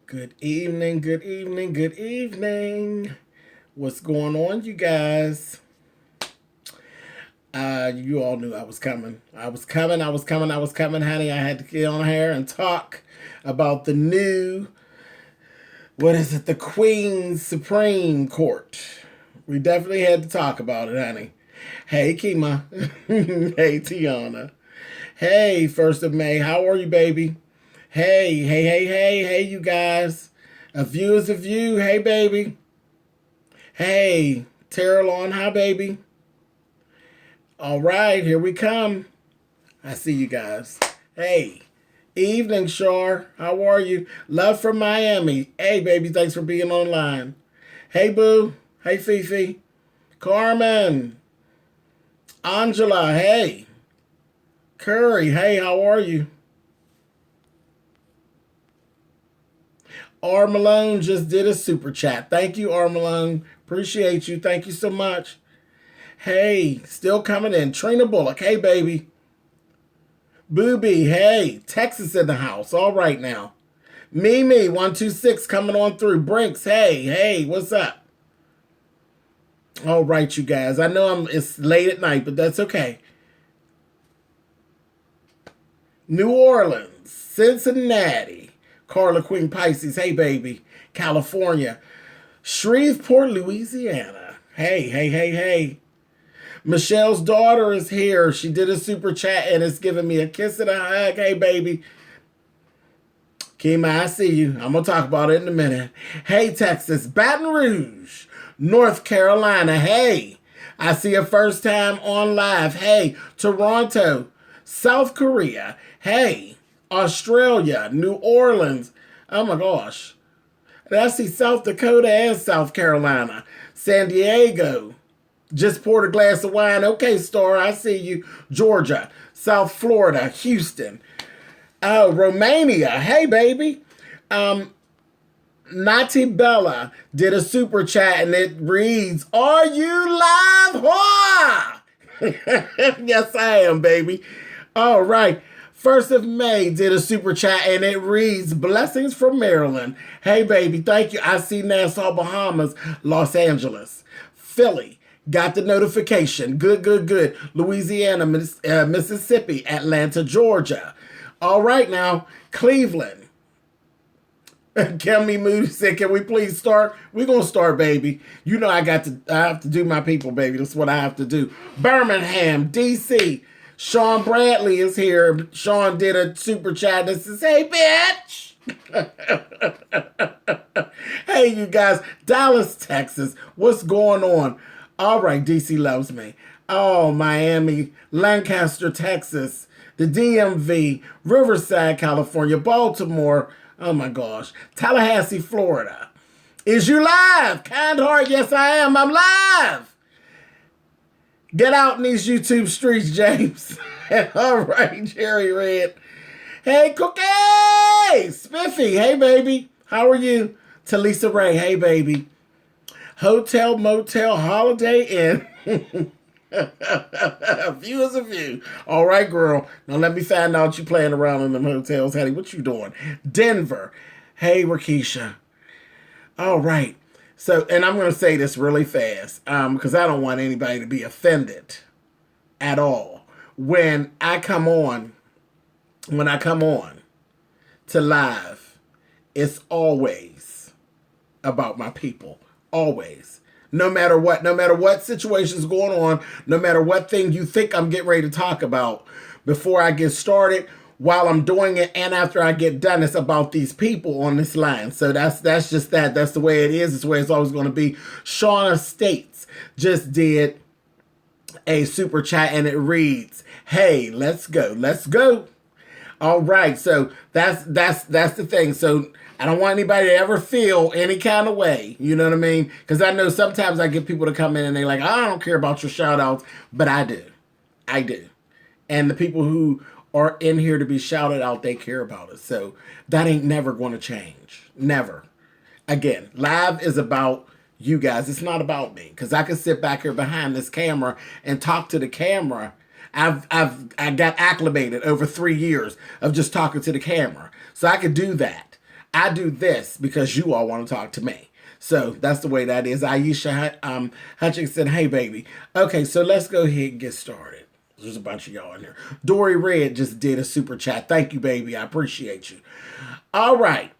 Good evening, good evening, good evening. What's going on, you guys? You all knew I was coming. I was coming, honey. I had to get on here and talk about the new, what is it, the Queen's Supreme Court. We definitely had to talk about it, honey. Hey, Kima. Hey, Tiana. Hey, 1st of May. How are you, baby? Hey, you guys. A view is a view. Hey, baby. Hey, Terrellon. Hi, baby. All right, here we come. I see you guys. Hey, evening, Shar. How are you? Love from Miami. Hey, baby, thanks for being online. Hey, Boo. Hey, Fifi. Carmen. Angela. Hey. Curry. Hey, how are you? R. Malone just did a super chat. Thank you, R. Malone. Appreciate you. Thank you so much. Hey, still coming in. Trina Bullock. Hey, baby. Booby. Hey, Texas in the house. All right now. Mimi 126 coming on through. Brinks. Hey, what's up? All right, you guys. I know it's late at night, but that's okay. New Orleans, Cincinnati, Carla Queen Pisces. Hey, baby. California, Shreveport, Louisiana. Hey. Michelle's daughter is here. She did a super chat and it's giving me a kiss and a hug. Hey, baby. Kima, I see you. I'm going to talk about it in a minute. Hey, Texas, Baton Rouge, North Carolina. Hey, I see you first time on live. Hey, Toronto, South Korea. Hey, Australia, New Orleans. Oh, my gosh. I see South Dakota and South Carolina. San Diego. Just poured a glass of wine. Okay, Star, I see you. Georgia, South Florida, Houston. Oh, Romania. Hey, baby. Nati Bella did a super chat and it reads, "Are you live? Hoa!" Yes, I am, baby. All right. 1st of May did a super chat and it reads, "Blessings from Maryland." Hey, baby. Thank you. I see Nassau, Bahamas, Los Angeles, Philly. Got the notification. Good. Louisiana, Mississippi, Atlanta, Georgia. All right now, Cleveland. Kelmy Moody said, "Can we please start?" We're going to start, baby. You know I have to do my people, baby. That's what I have to do. Birmingham, D.C. Sean Bradley is here. Sean did a super chat that says, "Hey, bitch." Hey, you guys. Dallas, Texas. What's going on? All right, DC loves me. Oh, Miami, Lancaster, Texas, the DMV, Riverside, California, Baltimore. Oh my gosh, Tallahassee, Florida. Is you live? Kind heart, yes I am. I'm live. Get out in these YouTube streets, James. All right, Jerry Red. Hey, Cookie! Spiffy, hey baby. How are you? Talisa Ray, hey baby. Hotel, motel, Holiday Inn. A view is a view. All right, girl. Now let me find out you playing around in them hotels, honey. What you doing? Denver. Hey, Rakisha. All right. So, and I'm going to say this really fast because I don't want anybody to be offended at all. When I come on to live, it's always about my people. Always. No matter what situation's going on, no matter what thing you think I'm getting ready to talk about, before I get started, while I'm doing it, and after I get done, it's about these people on this line. So that's just that. That's the way it is. It's the way it's always going to be. Shauna States just did a super chat and it reads, "Hey, let's go." All right. So that's the thing. So I don't want anybody to ever feel any kind of way. You know what I mean? Because I know sometimes I get people to come in and they're like, "I don't care about your shout outs," but I do. And the people who are in here to be shouted out, they care about it. So that ain't never going to change. Never. Again, live is about you guys. It's not about me. Because I can sit back here behind this camera and talk to the camera. I got acclimated over 3 years of just talking to the camera. So I could do that. I do this because you all want to talk to me. So that's the way that is. Aisha Hutchings said, hey, baby. Okay, so let's go ahead and get started. There's a bunch of y'all in here. Dory Red just did a super chat. Thank you, baby. I appreciate you. All right.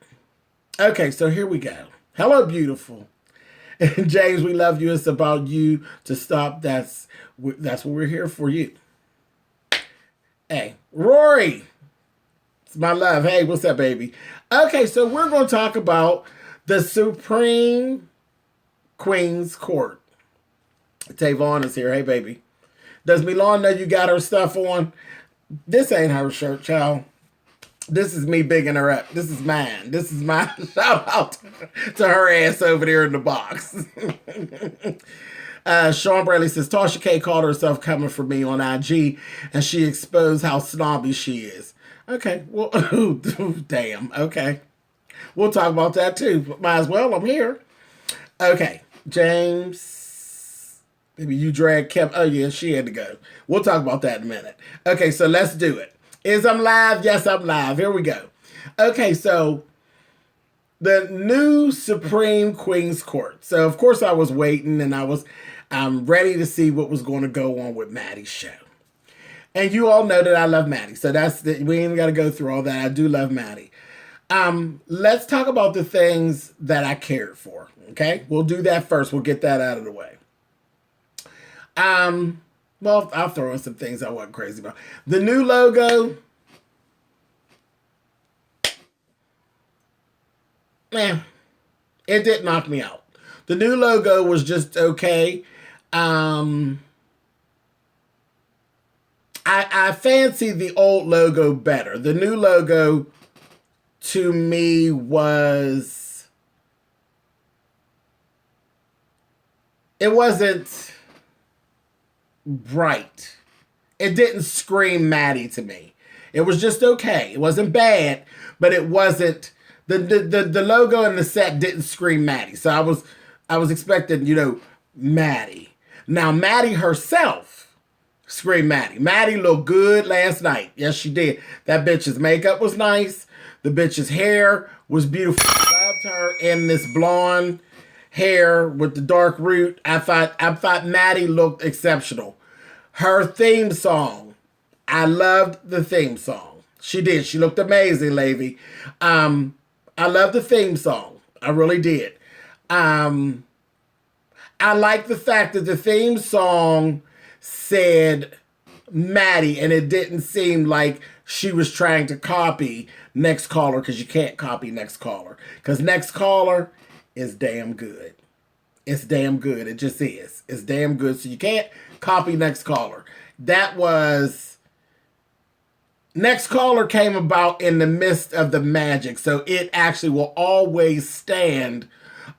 Okay, so here we go. Hello, beautiful. And James, we love you. It's about you to stop. That's what we're here for you. Hey, Rory. It's my love. Hey, what's up, baby? Okay, so we're going to talk about the Supreme Queen's Court. Tavon is here. Hey, baby. Does Milan know you got her stuff on? This ain't her shirt, child. This is me bigging her up. This is mine. This is my shout out to her ass over there in the box. Sean Bradley says, Tasha K called herself coming for me on IG, and she exposed how snobby she is. Okay, well, damn, okay. We'll talk about that too. Might as well, I'm here. Okay, James. Maybe you drag Kim. Oh, yeah, she had to go. We'll talk about that in a minute. Okay, so let's do it. Is I'm live? Yes, I'm live. Here we go. Okay, so the new Supreme Queen's Court. So, of course, I was waiting, and I'm ready to see what was going to go on with Maddie's show. And you all know that I love Maddie. So we ain't got to go through all that. I do love Maddie. Let's talk about the things that I cared for. Okay, we'll do that first. We'll get that out of the way. Well, I'll throw in some things I wasn't crazy about. The new logo. Man, it did knock me out. The new logo was just okay. I fancy the old logo better. The new logo to me was, it wasn't bright. It didn't scream Maddie to me. It was just okay. It wasn't bad, but it wasn't, the logo and the set didn't scream Maddie. So I was expecting, Maddie. Now Maddie herself screamed Maddie. Maddie looked good last night. Yes, she did. That bitch's makeup was nice. The bitch's hair was beautiful. I loved her in this blonde hair with the dark root. I thought Maddie looked exceptional. Her theme song, I loved the theme song. She did. She looked amazing, Levy. I loved the theme song. I really did. I like the fact that the theme song said Maddie, and it didn't seem like she was trying to copy Next Caller, because you can't copy Next Caller. Because Next Caller is damn good. It's damn good. It just is. It's damn good. So you can't copy Next Caller. Next Caller came about in the midst of the magic. So it actually will always stand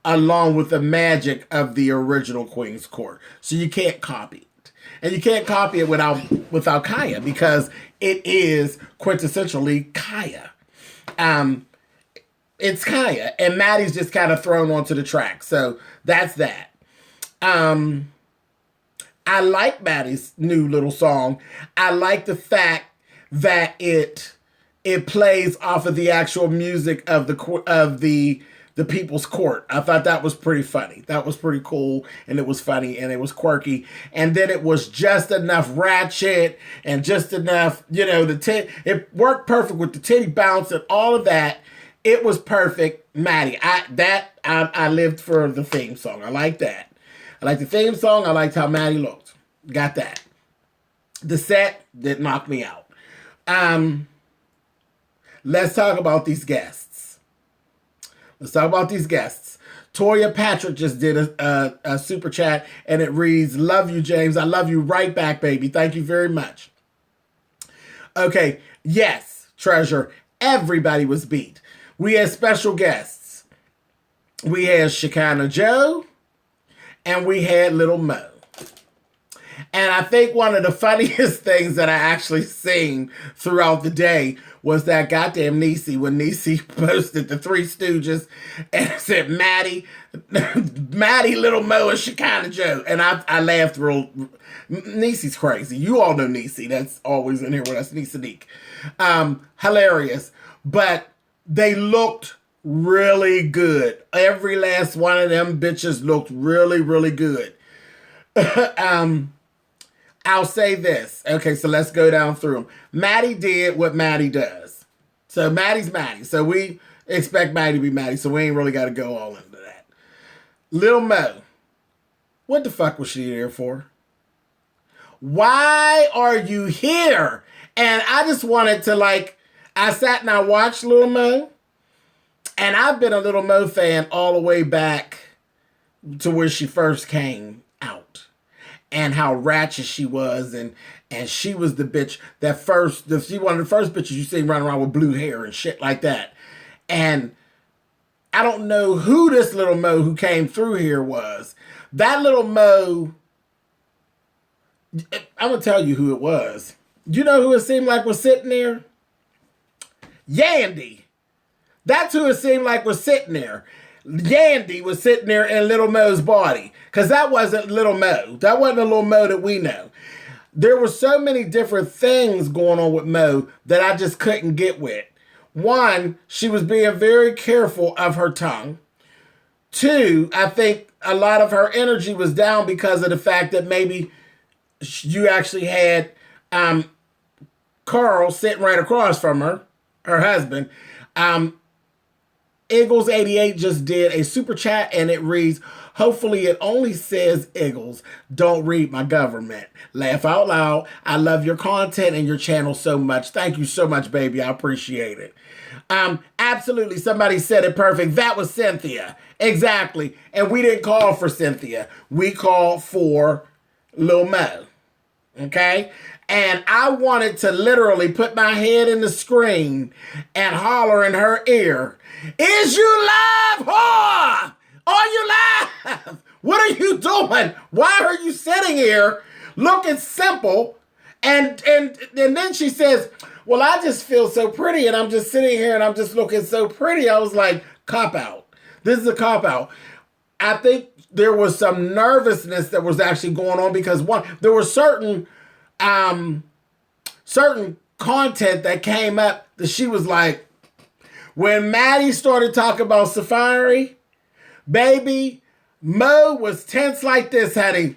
along with the magic of the original Queen's Court. So you can't copy it. And you can't copy it without Kaya, because it is quintessentially Kaya. It's Kaya, and Maddie's just kind of thrown onto the track. So that's that. I like Maddie's new little song. I like the fact that it plays off of the actual music of the People's Court. I thought that was pretty funny. That was pretty cool, and it was funny, and it was quirky. And then it was just enough ratchet and just enough, it worked perfect with the titty bounce and all of that. It was perfect. Maddie, I lived for the theme song. I like that. I like the theme song. I liked how Maddie looked. Got that. The set did knock me out. Let's talk about these guests. Toya Patrick just did a super chat, and it reads, love you, James. I love you right back, baby. Thank you very much. Okay. Yes, Treasure. Everybody was beat. We had special guests. We had Shekinah Joe, and we had Little Mo. And I think one of the funniest things that I actually seen throughout the day was that goddamn Niecy, when Niecy posted the Three Stooges and it said Maddie, Little Mo, and Shekinah Joe. And I laughed real. Niecy's crazy. You all know Niecy. That's always in here with us, Niecy Neek. Hilarious. But they looked really good. Every last one of them bitches looked really, really good. I'll say this. Okay, so let's go down through them. Maddie did what Maddie does. So Maddie's Maddie. So we expect Maddie to be Maddie. So we ain't really got to go all into that. Lil Mo. What the fuck was she here for? Why are you here? And I just wanted to I sat and I watched Lil Mo. And I've been a Lil Mo fan all the way back to where she first came out. And how ratchet she was, and she was the bitch she one of the first bitches you see running around with blue hair and shit like that. And I don't know who this Little Mo who came through here was. That Little Mo, I'm gonna tell you who it was. You know who it seemed like was sitting there? Yandy. That's who it seemed like was sitting there. Yandy was sitting there in Little Mo's body. Because that wasn't Little Mo. That wasn't a Little Mo that we know. There were so many different things going on with Mo that I just couldn't get with. One, she was being very careful of her tongue. Two, I think a lot of her energy was down because of the fact that maybe you actually had Carl sitting right across from her husband. Eagles88 just did a super chat and it reads, hopefully it only says Eagles. Don't read my government. Laugh out loud. I love your content and your channel so much. Thank you so much, baby. I appreciate it. Absolutely. Somebody said it perfect. That was Cynthia. Exactly. And we didn't call for Cynthia. We called for Lil Mo. Okay? And I wanted to literally put my head in the screen and holler in her ear, is you live, whore? Are you live? What are you doing? Why are you sitting here looking simple? And then she says, well, I just feel so pretty and I'm just sitting here and I'm just looking so pretty. I was like, cop out. This is a cop out. I think there was some nervousness that was actually going on because there were certain content that came up that she was like, when Maddie started talking about Safari, baby, Mo was tense like this, honey.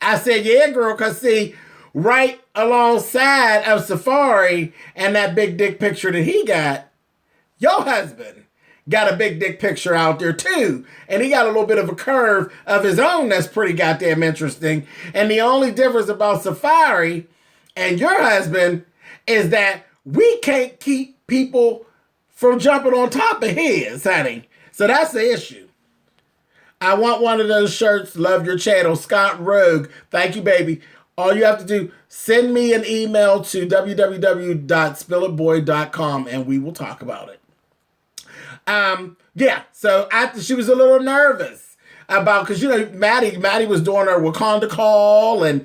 I said, yeah, girl, because see, right alongside of Safari and that big dick picture that he got, your husband got a big dick picture out there too. And he got a little bit of a curve of his own that's pretty goddamn interesting. And the only difference about Safari and your husband is that we can't keep people from jumping on top of his, honey. So that's the issue. I want one of those shirts. Love your channel. Scott Rogue. Thank you, baby. All you have to do, send me an email to www.spillitboy.com and we will talk about it. Yeah, so she was a little nervous about, because, Maddie was doing her Wakanda call and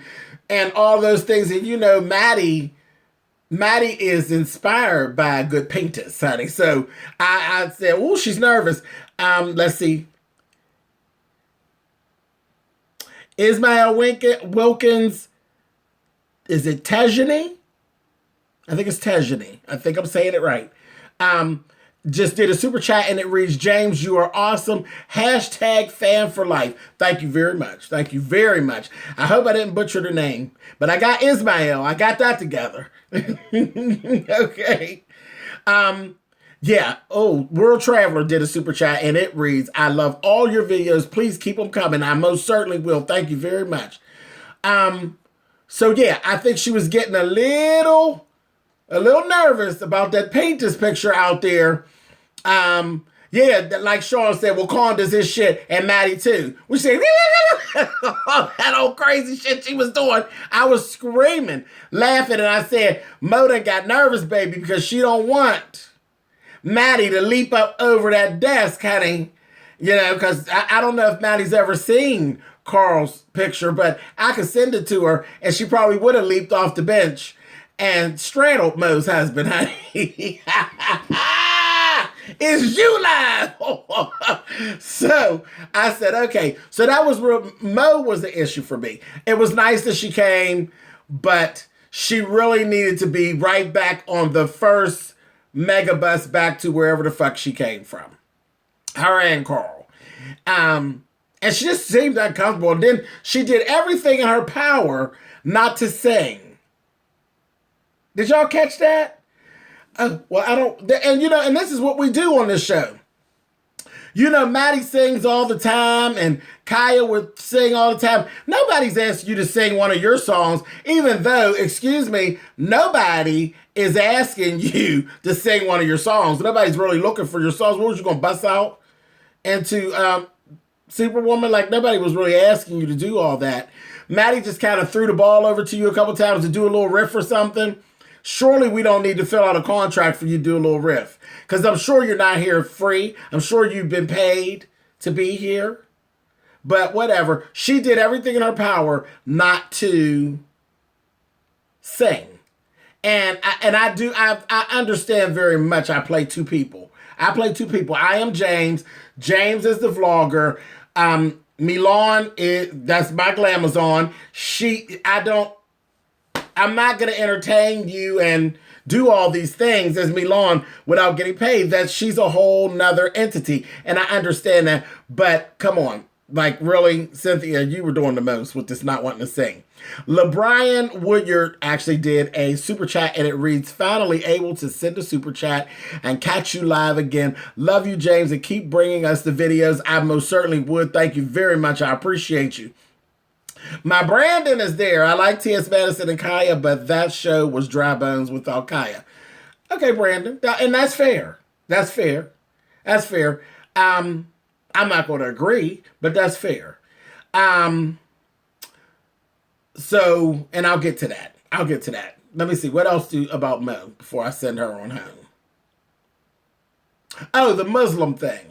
all those things. And, Maddie is inspired by a good paintess, honey. So I said, oh, she's nervous. Let's see. Ismail Wilkins, is it Tejani? I think it's Tejani. I think I'm saying it right. Just did a super chat and it reads, James, you are awesome. # fan for life. Thank you very much. Thank you very much. I hope I didn't butcher the name, but I got Ismail. I got that together. Okay. Yeah. Oh, World Traveler did a super chat and it reads, I love all your videos. Please keep them coming. I most certainly will. Thank you very much. So yeah, I think she was getting a little nervous about that painters picture out there. Yeah, like Sean said, Wakanda's his shit, and Maddie too. We said, that old crazy shit she was doing. I was screaming, laughing, and I said, Mo done got nervous, baby, because she don't want Maddie to leap up over that desk, honey. Because I don't know if Maddie's ever seen Carl's picture, but I could send it to her, and she probably would have leaped off the bench and straddled Mo's husband, honey. Is you live? So I said, okay. So that was where Mo was the issue for me. It was nice that she came, but she really needed to be right back on the first megabus back to wherever the fuck she came from. Her and Carl. And she just seemed uncomfortable. And then she did everything in her power not to sing. Did y'all catch that? Well, I don't. And and this is what we do on this show. Maddie sings all the time, and Kaya would sing all the time. Nobody's asked you to sing one of your songs, even though, excuse me, nobody is asking you to sing one of your songs. Nobody's really looking for your songs. What was you going to bust out into Superwoman? Like, nobody was really asking you to do all that. Maddie just kind of threw the ball over to you a couple times to do a little riff or something. Surely we don't need to fill out a contract for you to do a little riff. Because I'm sure you're not here free. I'm sure you've been paid to be here. But whatever. She did everything in her power not to sing. And I understand very much I play two people. I am James. James is the vlogger. Milan that's my glamazon. I'm not going to entertain you and do all these things as Milan without getting paid. She's a whole nother entity. And I understand that. But come on. Like, really, Cynthia, you were doing the most with this not wanting to sing. LeBrian Woodyard actually did a super chat, and it reads, finally able to send a super chat and catch you live again. Love you, James, and keep bringing us the videos. I most certainly would. Thank you very much. I appreciate you. My Brandon is there. I like T.S. Madison and Kaya, but that show was dry bones without Kaya. Okay, Brandon. And that's fair. That's fair. That's fair. I'm not going to agree, but that's fair. So, and I'll get to that. Let me see. What else about Mo before I send her on home? Oh, the Muslim thing.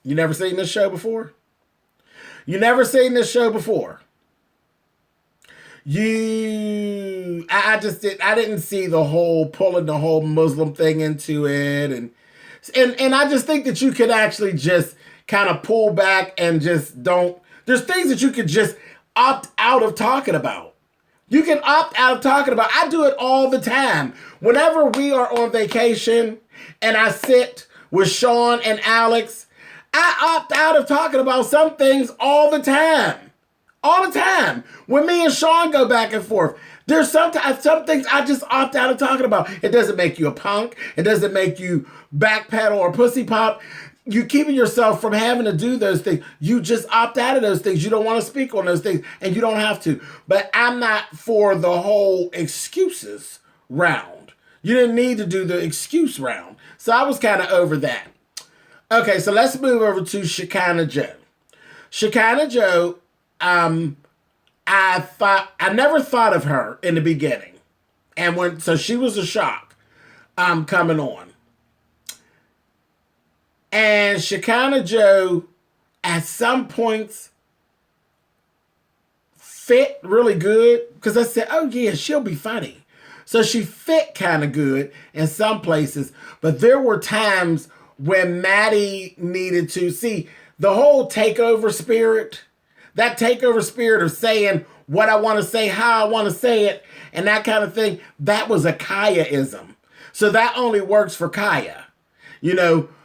You never seen this show before? I didn't see the whole pulling the whole Muslim thing into it. And I just think that you could actually just kind of pull back and just there's things that you could just opt out of talking about. You can opt out of talking about. I do it all the time. Whenever we are on vacation and I sit with Sean and Alex, I opt out of talking about some things all the time. All the time. When me and Sean go back and forth, there's some things I just opt out of talking about. It doesn't make you a punk. It doesn't make you backpedal or pussy pop. You're keeping yourself from having to do those things. You just opt out of those things. You don't want to speak on those things, and you don't have to. But I'm not for the whole excuses round. You didn't need to do the excuse round. So I was kind of over that. Okay, so let's move over to Shekinah Joe. Shekinah Joe, I never thought of her in the beginning. So she was a shock coming on. And Shekinah Joe, at some points, fit really good. Because I said, oh yeah, she'll be funny. So she fit kind of good in some places. But there were times when Maddie needed to see the whole takeover spirit. That takeover spirit of saying what I want to say, how I want to say it, and that kind of thing. That was a Kaya-ism. So that only works for Kaya.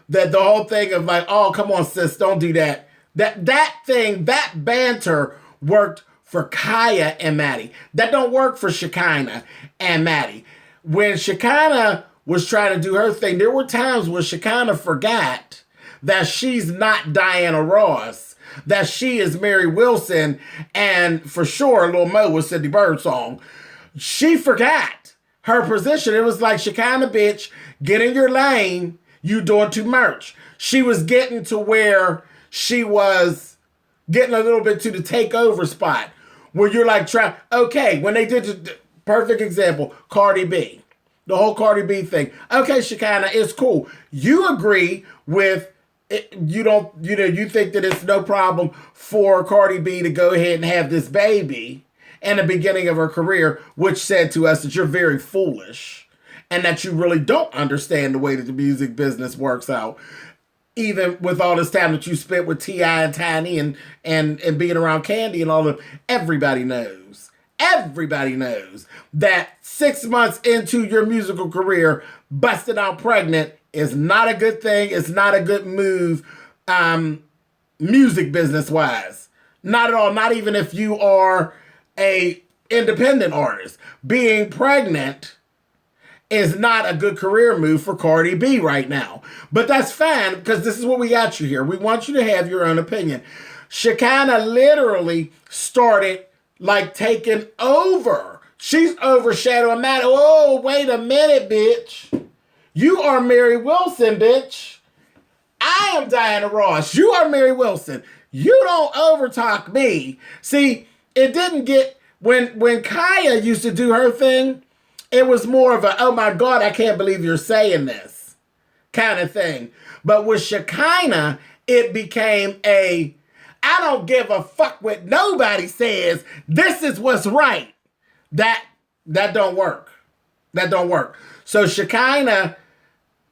That the whole thing of like, oh, come on, sis, don't do that. That banter worked for Kaya and Maddie. That don't work for Shekinah and Maddie. When Shekinah was trying to do her thing, there were times when Shekinah forgot that she's not Diana Ross, that she is Mary Wilson, and for sure, Lil Mo was Cindy Birdsong. She forgot her position. It was like, Shekinah, bitch, get in your lane. You doing too much. She was getting to where she was getting a little bit to the takeover spot where you're like, okay, when they did the perfect example, Cardi B, the whole Cardi B thing. Okay, Shekinah, it's cool. You agree with it, you think that it's no problem for Cardi B to go ahead and have this baby in the beginning of her career, which said to us that you're very foolish. And that you really don't understand the way that the music business works out. Even with all this time that you spent with T.I. and Tiny and being around Candy and all of them. Everybody knows. everybody knows that 6 months into your musical career, busting out pregnant is not a good thing. It's not a good move, music business wise. Not at all. Not even if you are a independent artist. Being pregnant is not a good career move for Cardi B right now. But that's fine, because this is what we got you here. We want you to have your own opinion. Shekinah literally started like taking over. She's overshadowing Maddie. Oh, wait a minute, bitch. You are Mary Wilson, bitch. I am Diana Ross. You are Mary Wilson. You don't overtalk me. See, it didn't get, when Kaya used to do her thing, it was more of a, oh my God, I can't believe you're saying this kind of thing. But with Shekinah, it became a, I don't give a fuck what nobody says. This is what's right. That don't work. That don't work. So Shekinah,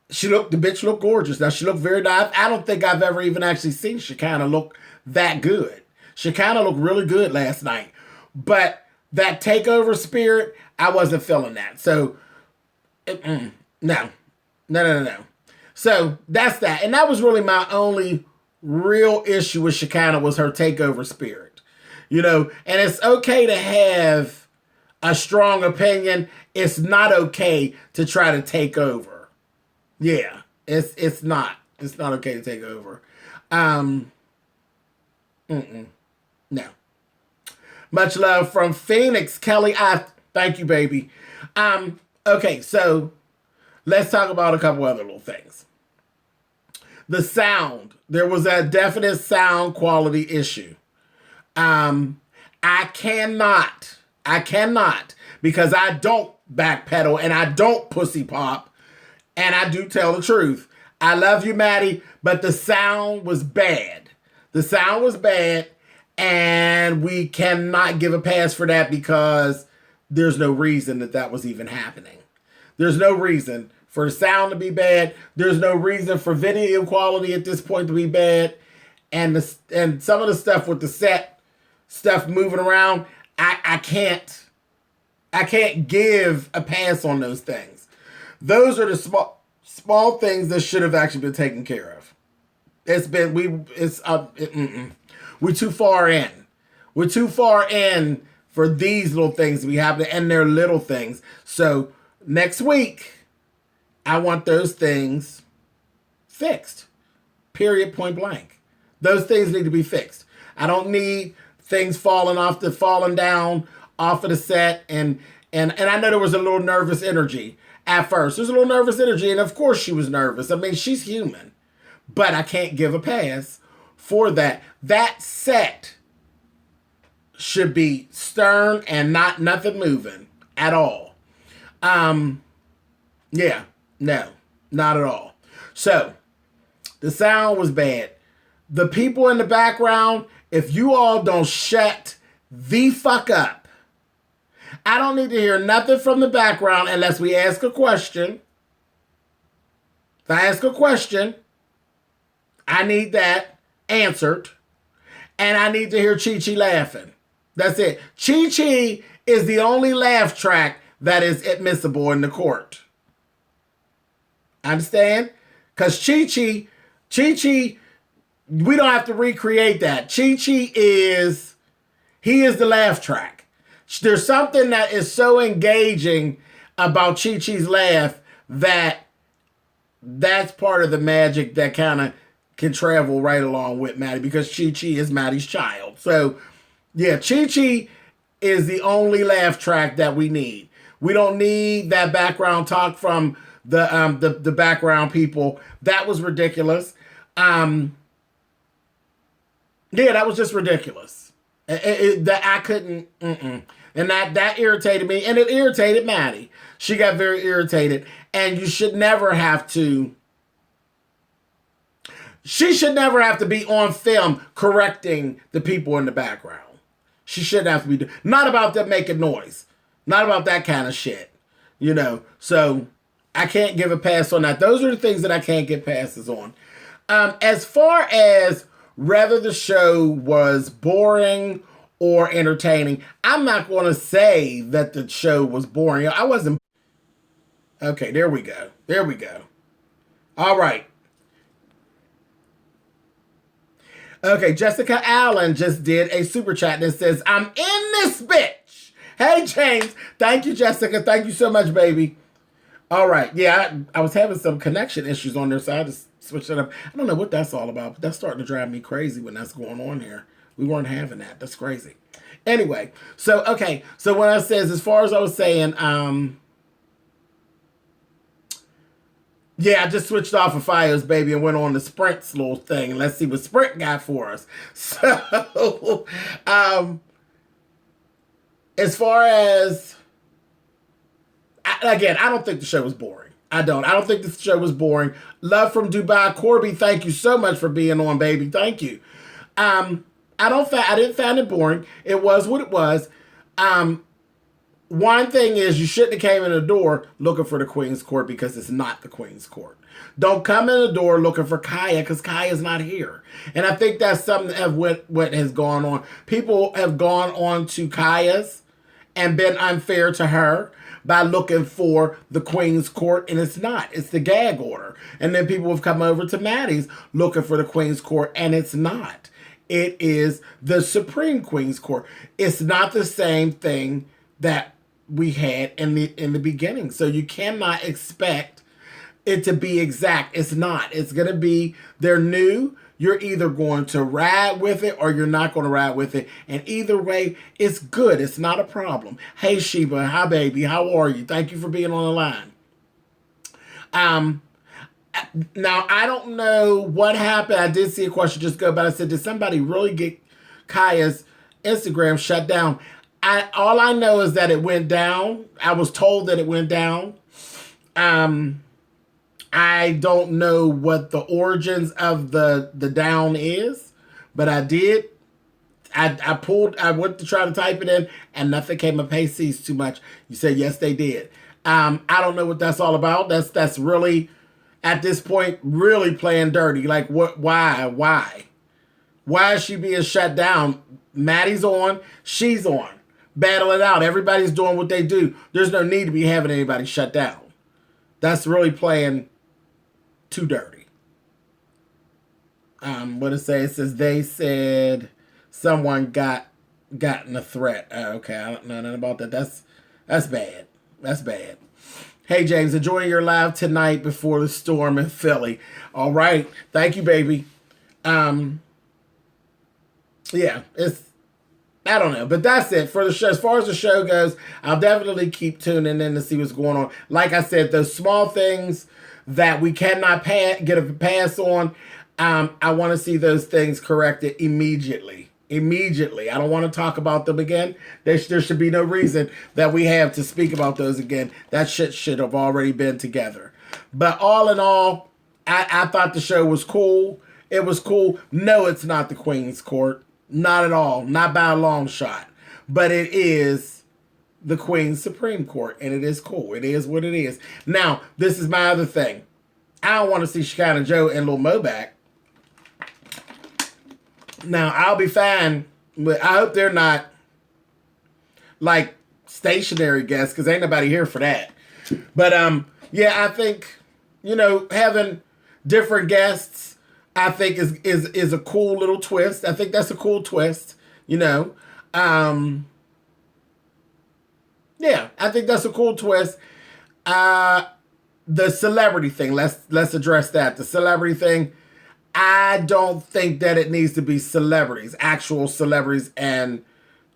the bitch looked gorgeous. Now she looked very nice. I don't think I've ever even actually seen Shekinah look that good. Shekinah looked really good last night. But that takeover spirit, I wasn't feeling that. So, no. So, that's that. And that was really my only real issue with Shekinah, was her takeover spirit. You know, and it's okay to have a strong opinion. It's not okay to try to take over. Yeah, it's not. It's not okay to take over. No. Much love from Phoenix, Kelly. Thank you, baby. Okay, so let's talk about a couple other little things. The sound. There was a definite sound quality issue. I cannot, because I don't backpedal and I don't pussy pop, and I do tell the truth. I love you, Maddie, but the sound was bad. The sound was bad, and we cannot give a pass for that because there's no reason that was even happening. There's no reason for the sound to be bad. There's no reason for video quality at this point to be bad. And some of the stuff with the set stuff moving around, I can't give a pass on those things. Those are the small things that should have actually been taken care of. We're too far in. We're too far in for these little things to be happening, and they're little things. So next week, I want those things fixed. Period, point blank. Those things need to be fixed. I don't need things falling down off of the set, and I know there was a little nervous energy at first. There's a little nervous energy, and of course she was nervous. I mean, she's human. But I can't give a pass for that. That set should be stern and nothing moving at all. Yeah, no, not at all. So, the sound was bad. The people in the background, if you all don't shut the fuck up, I don't need to hear nothing from the background unless we ask a question. If I ask a question, I need that answered. And I need to hear Chi-Chi laughing. That's it. Chi-Chi is the only laugh track that is admissible in the court. Understand? Because Chi-Chi, we don't have to recreate that. Chi-Chi is the laugh track. There's something that is so engaging about Chi-Chi's laugh that's part of the magic that kind of can travel right along with Maddie, because Chi-Chi is Maddie's child. So, yeah, Chi-Chi is the only laugh track that we need. We don't need that background talk from the background people. That was ridiculous. Yeah, that was just ridiculous. That I couldn't, and that irritated me, and it irritated Maddie. She got very irritated, and you should never have to. She should never have to be on film correcting the people in the background. She shouldn't have to be. Not about them making noise. Not about that kind of shit. You know, so I can't give a pass on that. Those are the things that I can't get passes on. As far as whether the show was boring or entertaining. I'm not going to say that the show was boring. I wasn't. Okay, there we go. There we go. All right. Okay, Jessica Allen just did a super chat that says, I'm in this bitch. Hey, James. Thank you, Jessica. Thank you so much, baby. All right. Yeah, I was having some connection issues on there, so I just switched it up. I don't know what that's all about, but that's starting to drive me crazy when that's going on here. We weren't having that. That's crazy. Anyway, so, okay. So what I says, as far as I was saying, yeah, I just switched off of Fios, baby, and went on the Sprint's little thing. Let's see what Sprint got for us. So, as far as, again, I don't think the show was boring. I don't think the show was boring. Love from Dubai. Corby, thank you so much for being on, baby. Thank you. I didn't find it boring. It was what it was. One thing is, you shouldn't have came in the door looking for the Queen's Court, because it's not the Queen's Court. Don't come in the door looking for Kaya, because Kaya's not here. And I think that's something of what has gone on. People have gone on to Kaya's and been unfair to her by looking for the Queen's Court, and it's not. It's the gag order. And then people have come over to Maddie's looking for the Queen's Court, and it's not. It is the Supreme Queen's Court. It's not the same thing that we had in the beginning. So you cannot expect it to be exact. It's not. It's going to be, they're new. You're either going to ride with it or you're not going to ride with it. And either way, it's good. It's not a problem. Hey, Sheba. Hi, baby. How are you? Thank you for being on the line. Now, I don't know what happened. I did see a question just go by. I said, did somebody really get Kaya's Instagram shut down? All I know is that it went down. I was told that it went down. I don't know what the origins of the down is, but I did. I went to try to type it in, and nothing came up. Hey, C's too much. You said yes, they did. I don't know what that's all about. That's really, at this point, really playing dirty. Like, what? Why is she being shut down? Maddie's on. She's on. Battle it out. Everybody's doing what they do. There's no need to be having anybody shut down. That's really playing too dirty. What it say? It says they said someone gotten a threat. Oh, okay, I don't know nothing about that. That's bad. That's bad. Hey, James, enjoying your live tonight before the storm in Philly. All right. Thank you, baby. Yeah, I don't know, but that's it for the show. As far as the show goes, I'll definitely keep tuning in to see what's going on. Like I said, those small things that we cannot get a pass on, I want to see those things corrected immediately. Immediately. I don't want to talk about them again. There should be no reason that we have to speak about those again. That shit should have already been together. But all in all, I thought the show was cool. It was cool. No, it's not the Queen's Court. Not at all. Not by a long shot. But it is the Queen's Supreme Court. And it is cool. It is what it is. Now, this is my other thing. I don't want to see Shekinah Joe and Lil Mo back. Now, I'll be fine. But I hope they're not like stationary guests, because ain't nobody here for that. But yeah, I think, having different guests, I think is a cool little twist. I think that's a cool twist, Yeah, I think that's a cool twist. The celebrity thing, let's address that. The celebrity thing, I don't think that it needs to be celebrities, actual celebrities and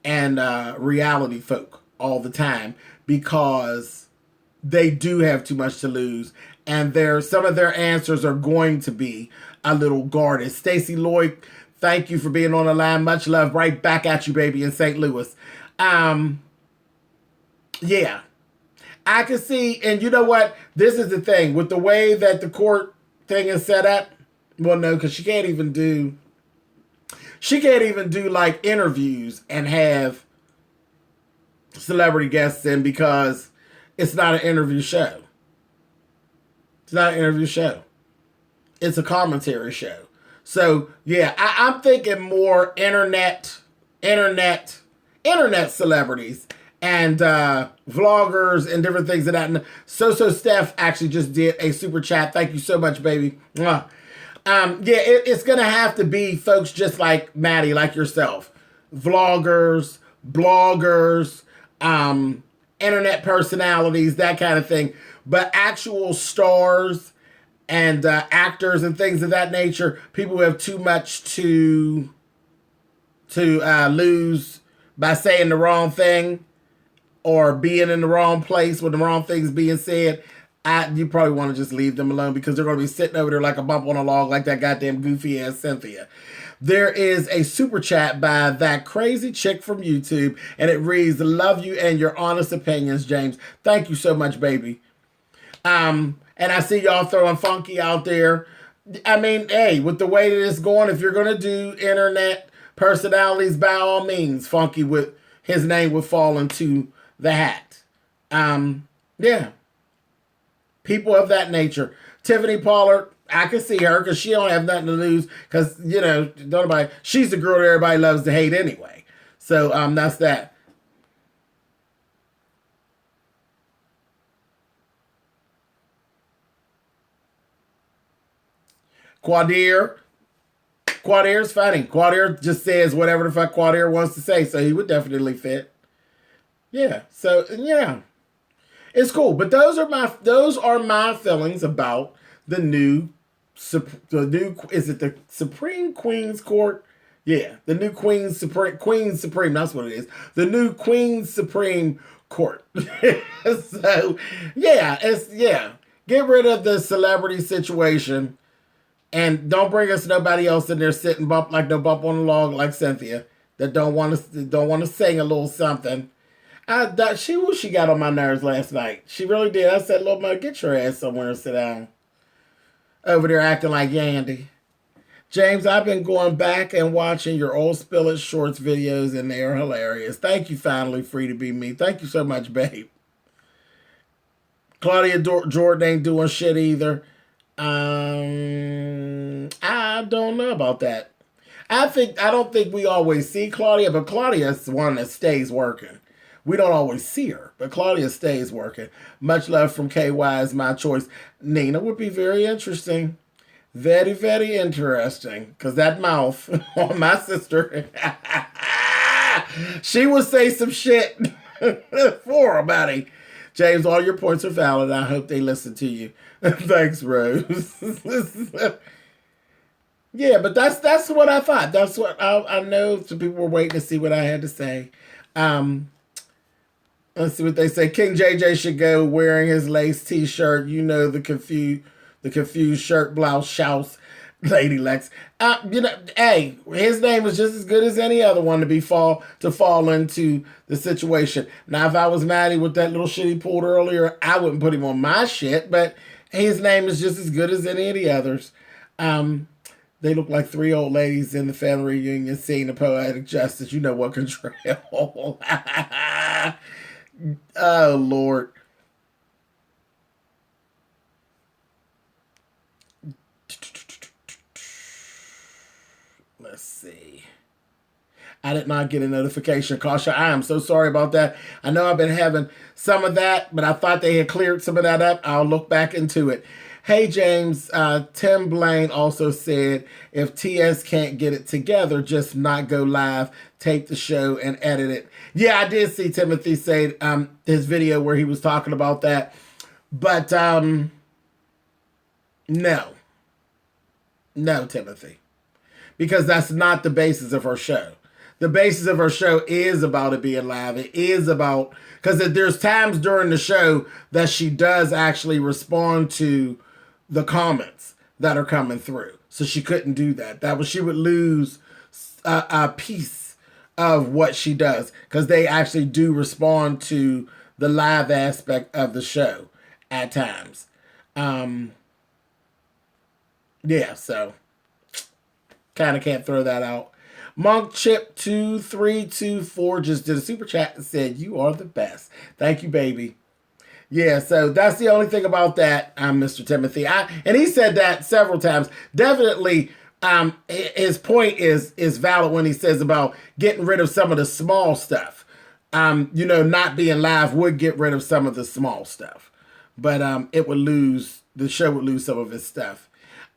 reality folk all the time, because they do have too much to lose, and some of their answers are going to be a little guarded. Stacy Lloyd, thank you for being on the line. Much love. Right back at you, baby, in St. Louis. Yeah. I can see, and you know what? This is the thing. With the way that the court thing is set up, well, no, because she can't even do like interviews and have celebrity guests in, because it's not an interview show. It's not an interview show. It's a commentary show. So, yeah, I'm thinking more internet internet celebrities and vloggers and different things of that. And So Steph actually just did a super chat. Thank you so much, baby. Mwah. It's going to have to be folks just like Maddie, like yourself. Vloggers, bloggers, internet personalities, that kind of thing. But actual stars and actors and things of that nature, people who have too much to lose by saying the wrong thing or being in the wrong place when the wrong thing's being said, you probably want to just leave them alone because they're going to be sitting over there like a bump on a log like that goddamn goofy ass Cynthia. There is a super chat by that crazy chick from YouTube, and it reads, "Love you and your honest opinions, James." Thank you so much, baby. And I see y'all throwing Funky out there. I mean, hey, with the way that it's going, if you're going to do internet personalities, by all means, Funky with his name would fall into the hat. Yeah. People of that nature. Tiffany Pollard, I can see her because she don't have nothing to lose because, she's the girl that everybody loves to hate anyway. So that's that. Quadir Quadir's funny. Quadir just says whatever the fuck Quadir wants to say, so he would definitely fit. Yeah. So yeah, it's cool. But those are my feelings about the new is it the Supreme Queen's Court? Yeah, the new Queen's Supreme. That's what it is. The new Queen's Supreme Court. So yeah. Get rid of the celebrity situation. And don't bring us nobody else in there sitting bump like no bump on the log like Cynthia that don't want to sing a little something. She got on my nerves last night. She really did. I said, "Little Mo, get your ass somewhere and sit down." Over there acting like Yandy. James, I've been going back and watching your old Spill It Shorts videos, and they are hilarious. Thank you, finally, Free to Be Me. Thank you so much, babe. Claudia Jordan ain't doing shit either. I don't know about that. I don't think we always see Claudia, but Claudia's the one that stays working. We don't always see her, but Claudia stays working. Much love from KY is my choice. Nina would be very interesting. Very, very interesting. Because that mouth on my sister, she would say some shit for her, buddy. James, all your points are valid. I hope they listen to you. Thanks, Rose. Yeah, but that's what I thought. That's what I know. Some people were waiting to see what I had to say. Let's see what they say. King JJ should go wearing his lace t-shirt. You know, the confused shirt, blouse, shouse, Lady Lex. Hey, his name is just as good as any other one to fall into the situation. Now, if I was Maddie with that little shit he pulled earlier, I wouldn't put him on my shit, but his name is just as good as any of the others. They look like three old ladies in the family reunion seeing the poetic justice. You know what control. Oh, Lord. Let's see. I did not get a notification. Kasha, I am so sorry about that. I know I've been having some of that, but I thought they had cleared some of that up. I'll look back into it. Hey, James, Tim Blaine also said, if TS can't get it together, just not go live, tape the show, and edit it. Yeah, I did see Timothy say his video where he was talking about that. But no, Timothy. Because that's not the basis of her show. The basis of her show is about it being live. It is about, because there's times during the show that she does actually respond to the comments that are coming through. So she couldn't do that. She would lose a piece of what she does because they actually do respond to the live aspect of the show at times. Yeah, so kind of can't throw that out. Monk Chip 2324 just did a super chat and said, "You are the best." Thank you, baby. Yeah, so that's the only thing about that, Mr. Timothy. And he said that several times. Definitely, his point is valid when he says about getting rid of some of the small stuff. Not being live would get rid of some of the small stuff, but the show would lose some of its stuff.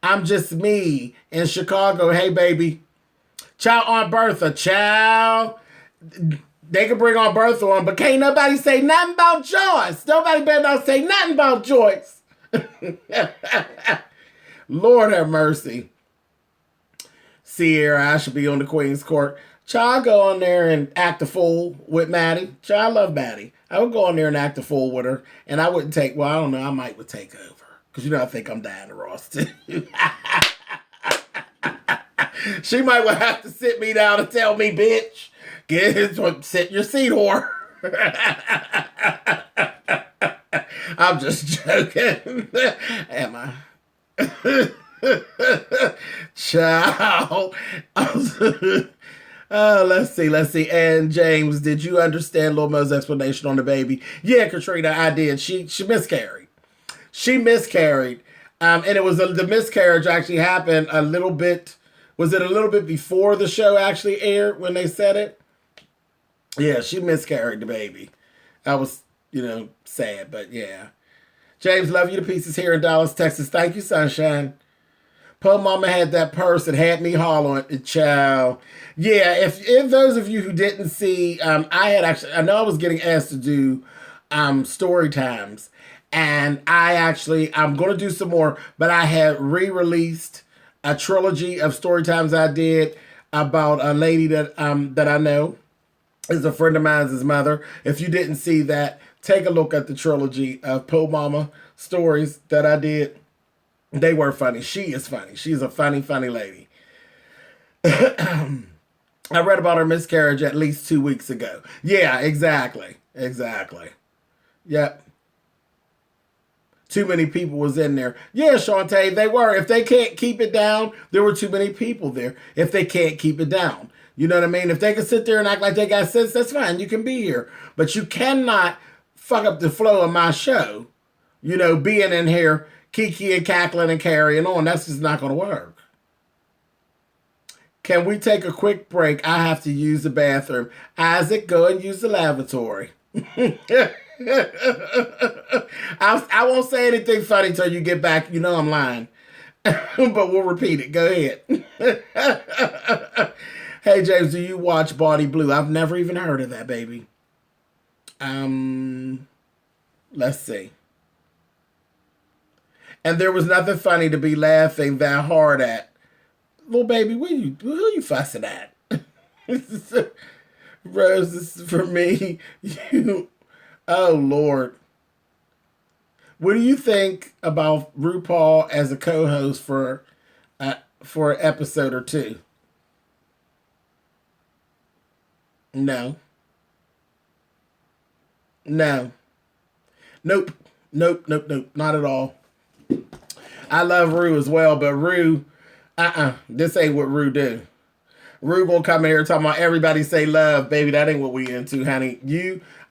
I'm just me in Chicago. Hey, baby. Ciao, Aunt Bertha. Ciao. They can bring Aunt Bertha on, but can't nobody say nothing about Joyce. Nobody better not say nothing about Joyce. Lord have mercy. Sierra, I should be on the Queen's Court. Child, go on there and act a fool with Maddie. Child, I love Maddie. I would go on there and act a fool with her, and I wouldn't take, I don't know, I might would take over. Because, I think I'm Diana Ross, too. She might well have to sit me down and tell me, bitch, sit your seat, whore. I'm just joking. Am I? Child. Let's see. And James, did you understand Lil Mo's explanation on the baby? Yeah, Katrina, I did. She miscarried. And it was the miscarriage actually happened a little bit. Was it a little bit before the show actually aired when they said it? Yeah, she miscarried the baby. That was, sad, but yeah. James, love you to pieces here in Dallas, Texas. Thank you, sunshine. Po Mama had that purse that had me hollering, child. Yeah, if those of you who didn't see, I know I was getting asked to do story times. And I'm going to do some more, but I had re-released a trilogy of story times I did about a lady that I know is a friend of mine's his mother. If you didn't see that, take a look at the trilogy of Po Mama stories that I did. They were funny. She is funny. She's a funny, funny lady. I read about her miscarriage at least 2 weeks ago. Yeah, exactly. Yep. Too many people was in there. Yeah, Shantae, they were. If they can't keep it down, there were too many people there. If they can't keep it down. You know what I mean? If they can sit there and act like they got sense, that's fine. You can be here. But you cannot fuck up the flow of my show. Being in here, kiki and cackling and carrying on. That's just not going to work. Can we take a quick break? I have to use the bathroom. Isaac, go and use the lavatory. I won't say anything funny till you get back. I'm lying. But we'll repeat it. Go ahead. Hey, James, do you watch Body Blue? I've never even heard of that, baby. Let's see. And there was nothing funny to be laughing that hard at. Little baby, who you fussing at? Rose, this is for me. Oh, Lord. What do you think about RuPaul as a co-host for an episode or two? No. Nope. Not at all. I love Ru as well, but Ru, this ain't what Ru do. Ru gonna come in here talking about everybody say love, baby. That ain't what we into, honey.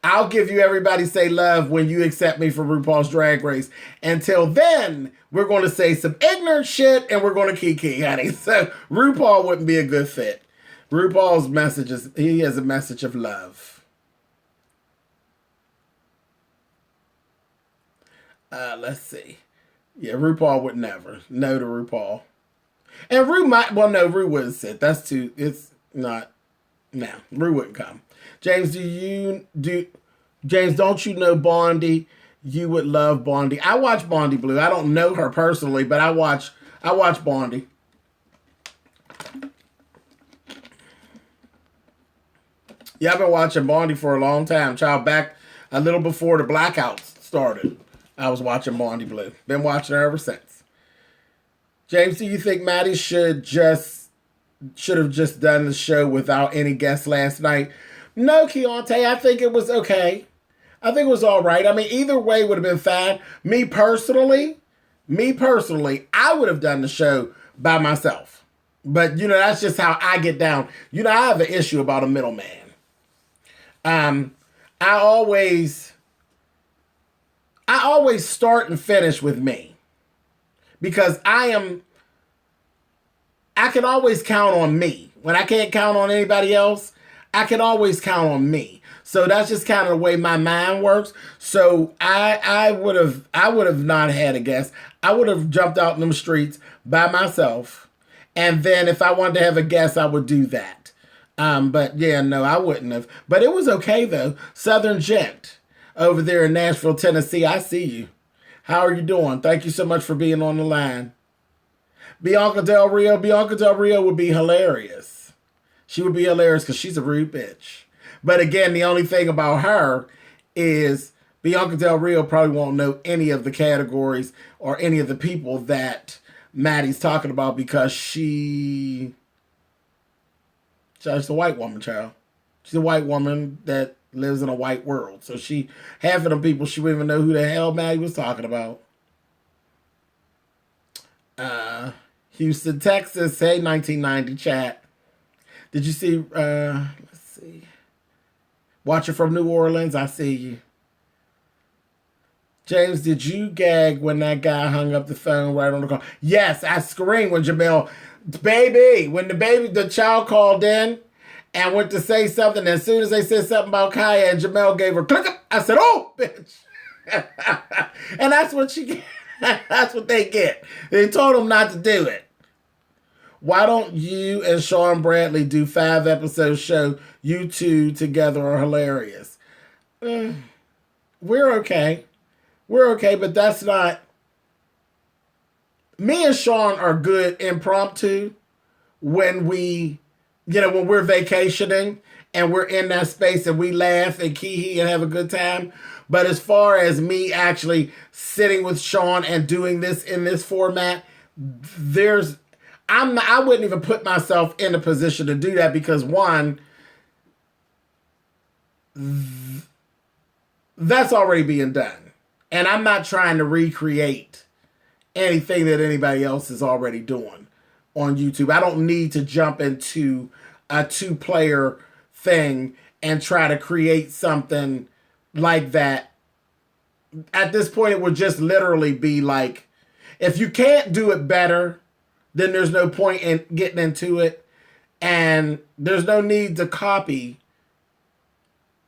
I'll give you everybody say love when you accept me for RuPaul's Drag Race. Until then, we're going to say some ignorant shit and we're going to kiki, honey. So RuPaul wouldn't be a good fit. RuPaul's he has a message of love. Let's see. Yeah, RuPaul would never. No to RuPaul. And Ru wouldn't sit. It's not. No, Ru wouldn't come. James, James, don't you know Bondi? You would love Bondi. I watch Bondi Blue. I don't know her personally, but I watch Bondi. Yeah, I've been watching Bondi for a long time. Child, back a little before the blackouts started. I was watching Bondi Blue. Been watching her ever since. James, do you think Maddie should have just done the show without any guests last night? No, Keontae, I think it was okay. I think it was all right. I mean, either way would have been fine. Me personally, I would have done the show by myself. But, that's just how I get down. I have an issue about a middleman. I always start and finish with me. Because I am I can always count on me. When I can't count on anybody else, I can always count on me. So that's just kind of the way my mind works. So I would have not had a guest. I would have jumped out in them streets by myself. And then if I wanted to have a guest, I would do that. But yeah, no, I wouldn't have. But it was okay though. Southern Gent over there in Nashville, Tennessee. I see you. How are you doing? Thank you so much for being on the line. Bianca Del Rio. Bianca Del Rio would be hilarious. She would be hilarious because she's a rude bitch. But again, the only thing about her is Bianca Del Rio probably won't know any of the categories or any of the people that Maddie's talking about because she's a white woman, child. She's a white woman that lives in a white world. So half of them people, she wouldn't even know who the hell Maddie was talking about. Houston, Texas. Hey, 1990 chat. Did you see, let's see. Watcher from New Orleans, I see you. James, did you gag when that guy hung up the phone right on the call? Yes, I screamed when Jamel, when the child called in and went to say something, as soon as they said something about Kaya and Jamel gave her click up, I said, oh, bitch. And that's what they get. They told them not to do it. Why don't you and Sean Bradley do 5-episode show? You two together are hilarious. We're okay. We're okay, but that's not... Me and Sean are good impromptu when when we're vacationing and we're in that space and we laugh and kee-hee and have a good time. But as far as me actually sitting with Sean and doing this in this format, I wouldn't even put myself in a position to do that because one, that's already being done. And I'm not trying to recreate anything that anybody else is already doing on YouTube. I don't need to jump into a 2-player thing and try to create something like that. At this point, it would just literally be like, if you can't do it better, then there's no point in getting into it. And there's no need to copy.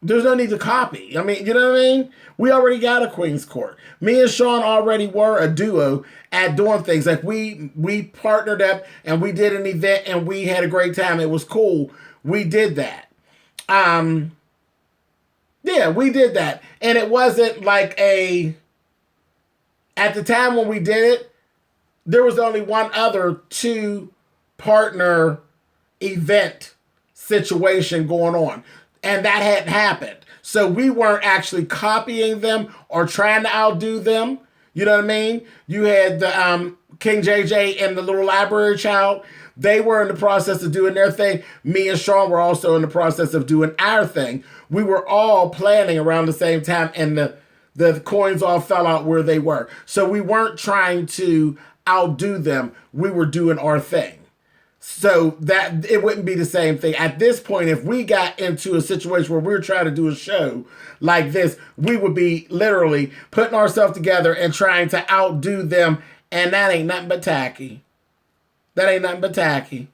There's no need to copy. I mean, you know what I mean? We already got a Queen's Court. Me and Sean already were a duo at doing things. Like we partnered up and we did an event and we had a great time. It was cool. We did that. Yeah, we did that. And it wasn't like at the time when we did it, there was only one other 2-partner event situation going on. And that hadn't happened. So we weren't actually copying them or trying to outdo them. You know what I mean? You had the King JJ and the Little Library Child. They were in the process of doing their thing. Me and Sean were also in the process of doing our thing. We were all planning around the same time, and the coins all fell out where they were. So we weren't trying to outdo them. We were doing our thing. So that it wouldn't be the same thing. At this point, if we got into a situation where we were trying to do a show like this, we would be literally putting ourselves together and trying to outdo them. And that ain't nothing but tacky. That ain't nothing but tacky.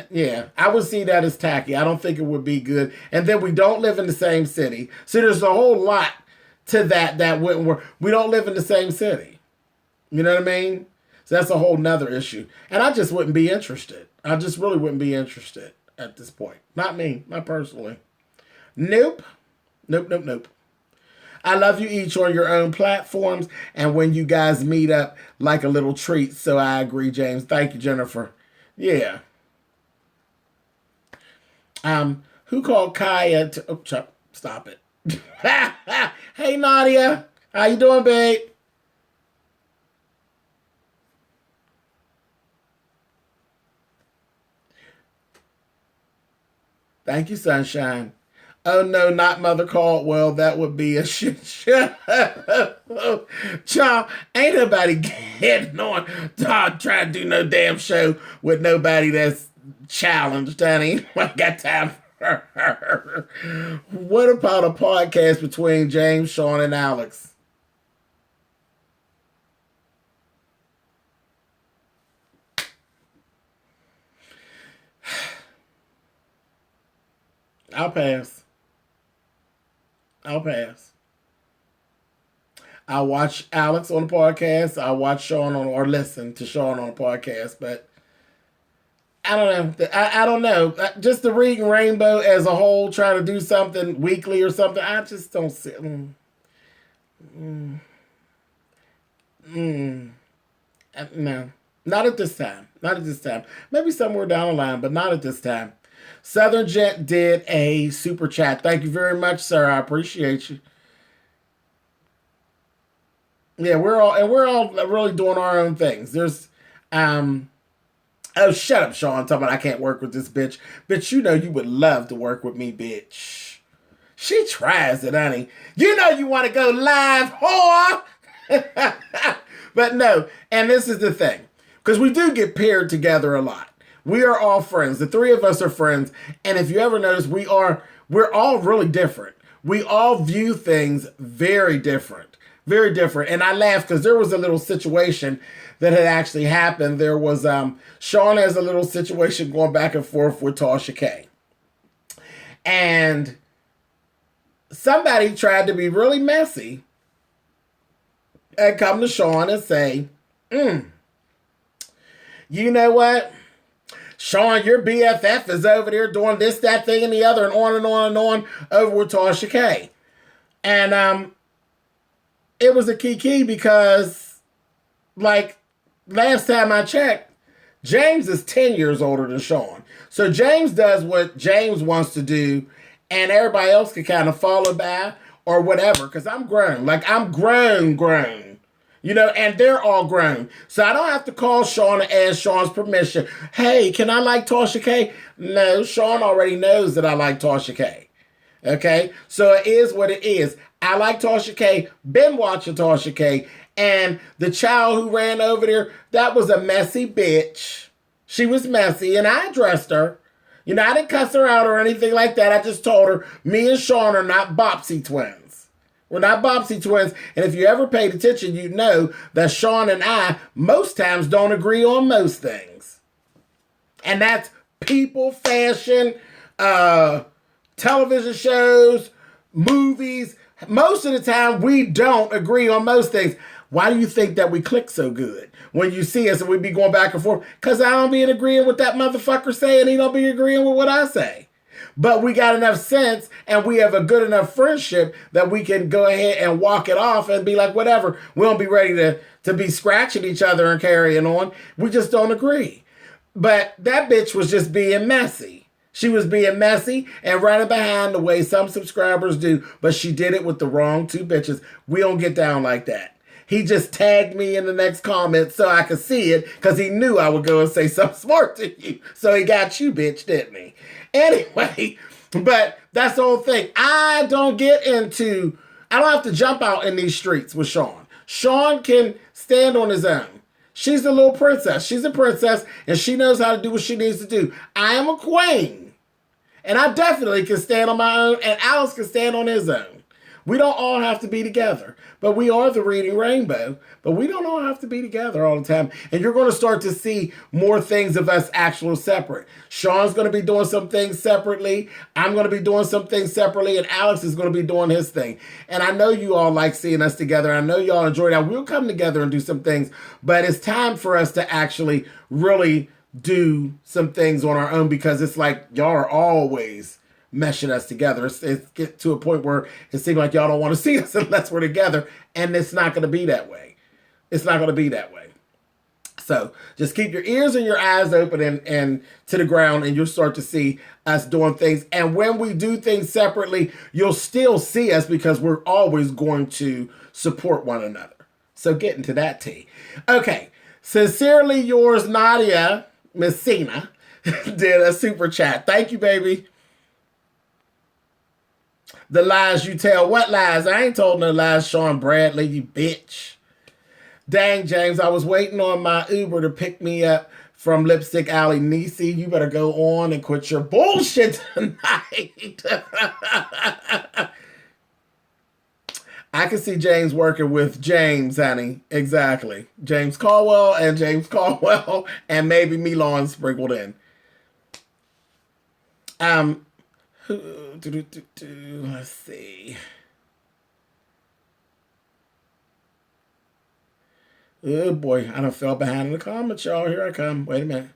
Yeah, I would see that as tacky. I don't think it would be good. And then we don't live in the same city. So there's a whole lot to that wouldn't work. We don't live in the same city. You know what I mean? So that's a whole nother issue. And I just wouldn't be interested. I just really wouldn't be interested at this point. Not me. Not personally. Nope. Nope. I love you each on your own platforms. And when you guys meet up, like a little treat. So I agree, James. Thank you, Jennifer. Yeah. Who called Kaya to... Oh, stop it. Hey, Nadia. How you doing, babe? Thank you, Sunshine. Oh, no, not Mother Caldwell. That would be a shit show. Child, ain't nobody getting on trying to do no damn show with nobody that's challenged, honey. I got time for her. What about a podcast between James, Sean, and Alex? I'll pass. I'll pass. I watch Alex on the podcast. I watch Sean on, or listen to Sean on the podcast, but I don't know. I don't know. Just the Reading Rainbow as a whole, trying to do something weekly or something. I just don't see. No, not at this time. Not at this time. Maybe somewhere down the line, but not at this time. Southern Gent did a super chat. Thank you very much, sir. I appreciate you. Yeah, we're all really doing our own things. There's oh, shut up, Sean. Talking about I can't work with this bitch. Bitch, you know you would love to work with me, bitch. She tries it, honey. You know you want to go live, whore. But no, and this is the thing. Because we do get paired together a lot. We are all friends. The three of us are friends. And if you ever notice, we're all really different. We all view things very different. Very different. And I laughed because there was a little situation that had actually happened. There was, Sean has a little situation going back and forth with Tasha K. And somebody tried to be really messy and come to Sean and say, you know what? Sean, your BFF is over there doing this, that, thing, and the other, and on and on and on over with Tasha K. And it was a key because, like, last time I checked, James is 10 years older than Sean. So James does what James wants to do, and everybody else can kind of follow by or whatever, because I'm grown. Like, I'm grown. You know, and they're all grown. So I don't have to call Sean and ask Sean's permission. Hey, can I like Tasha K? No, Sean already knows that I like Tasha K. Okay? So it is what it is. I like Tasha K. Been watching Tasha K. And the child who ran over there, that was a messy bitch. She was messy, and I addressed her. You know, I didn't cuss her out or anything like that. I just told her, me and Sean are not Bopsy twins. We're not Bopsy twins. And if you ever paid attention, you know that Sean and I most times don't agree on most things. And that's people, fashion, television shows, movies. Most of the time, we don't agree on most things. Why do you think that we click so good when you see us and we be going back and forth? Because I don't be agreeing with that motherfucker saying he don't be agreeing with what I say. But we got enough sense and we have a good enough friendship that we can go ahead and walk it off and be like, whatever. We don't be ready to be scratching each other and carrying on. We just don't agree. But that bitch was just being messy. She was being messy and running behind the way some subscribers do. But she did it with the wrong two bitches. We don't get down like that. He just tagged me in the next comment so I could see it because he knew I would go and say something smart to you. So he got you, bitch, didn't he? Anyway, but that's the whole thing. I don't have to jump out in these streets with Sean. Sean can stand on his own. She's a little princess. She's a princess, and she knows how to do what she needs to do. I am a queen, and I definitely can stand on my own, and Alex can stand on his own. We don't all have to be together, but we are the Reading Rainbow, but we don't all have to be together all the time. And you're going to start to see more things of us actually separate. Sean's going to be doing some things separately. I'm going to be doing some things separately, and Alex is going to be doing his thing. And I know you all like seeing us together. I know y'all enjoy that. We'll come together and do some things, but it's time for us to actually really do some things on our own because it's like y'all are always meshing us together. It's get to a point where it seems like y'all don't want to see us unless we're together, and it's not going to be that way. It's not going to be that way. So just keep your ears and your eyes open and to the ground, and you'll start to see us doing things. And when we do things separately, you'll still see us because we're always going to support one another. So get into that tea. Okay. Sincerely yours, Nadia Messina, did a super chat. Thank you, baby. The lies you tell. What lies? I ain't told no lies, Sean Bradley, you bitch. Dang, James, I was waiting on my Uber to pick me up from Lipstick Alley. Nisi, you better go on and quit your bullshit tonight. I can see James working with James, honey. Exactly. James Colwell and maybe Milan sprinkled in. Let's see. Oh boy, I done fell behind in the comments, y'all. Here I come. Wait a minute.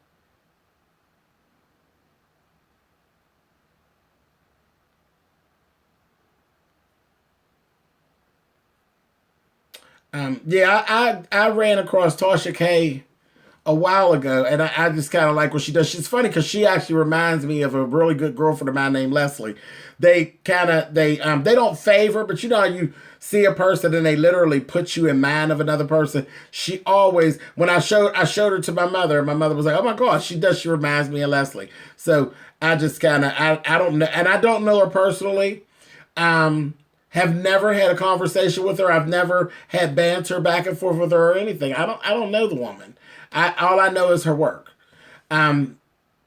Yeah, I ran across Tasha K a while ago, and I just kind of like what she does. She's funny because she actually reminds me of a really good girlfriend of mine named Leslie. They don't favor, but you know how you see a person and they literally put you in mind of another person. She always, when I showed her to my mother, my mother was like, "Oh my gosh, she does. She reminds me of Leslie." So I just kind of I don't know, and I don't know her personally. Um, have never had a conversation with her. I've never had banter back and forth with her or anything. I don't know the woman. All I know is her work. Um,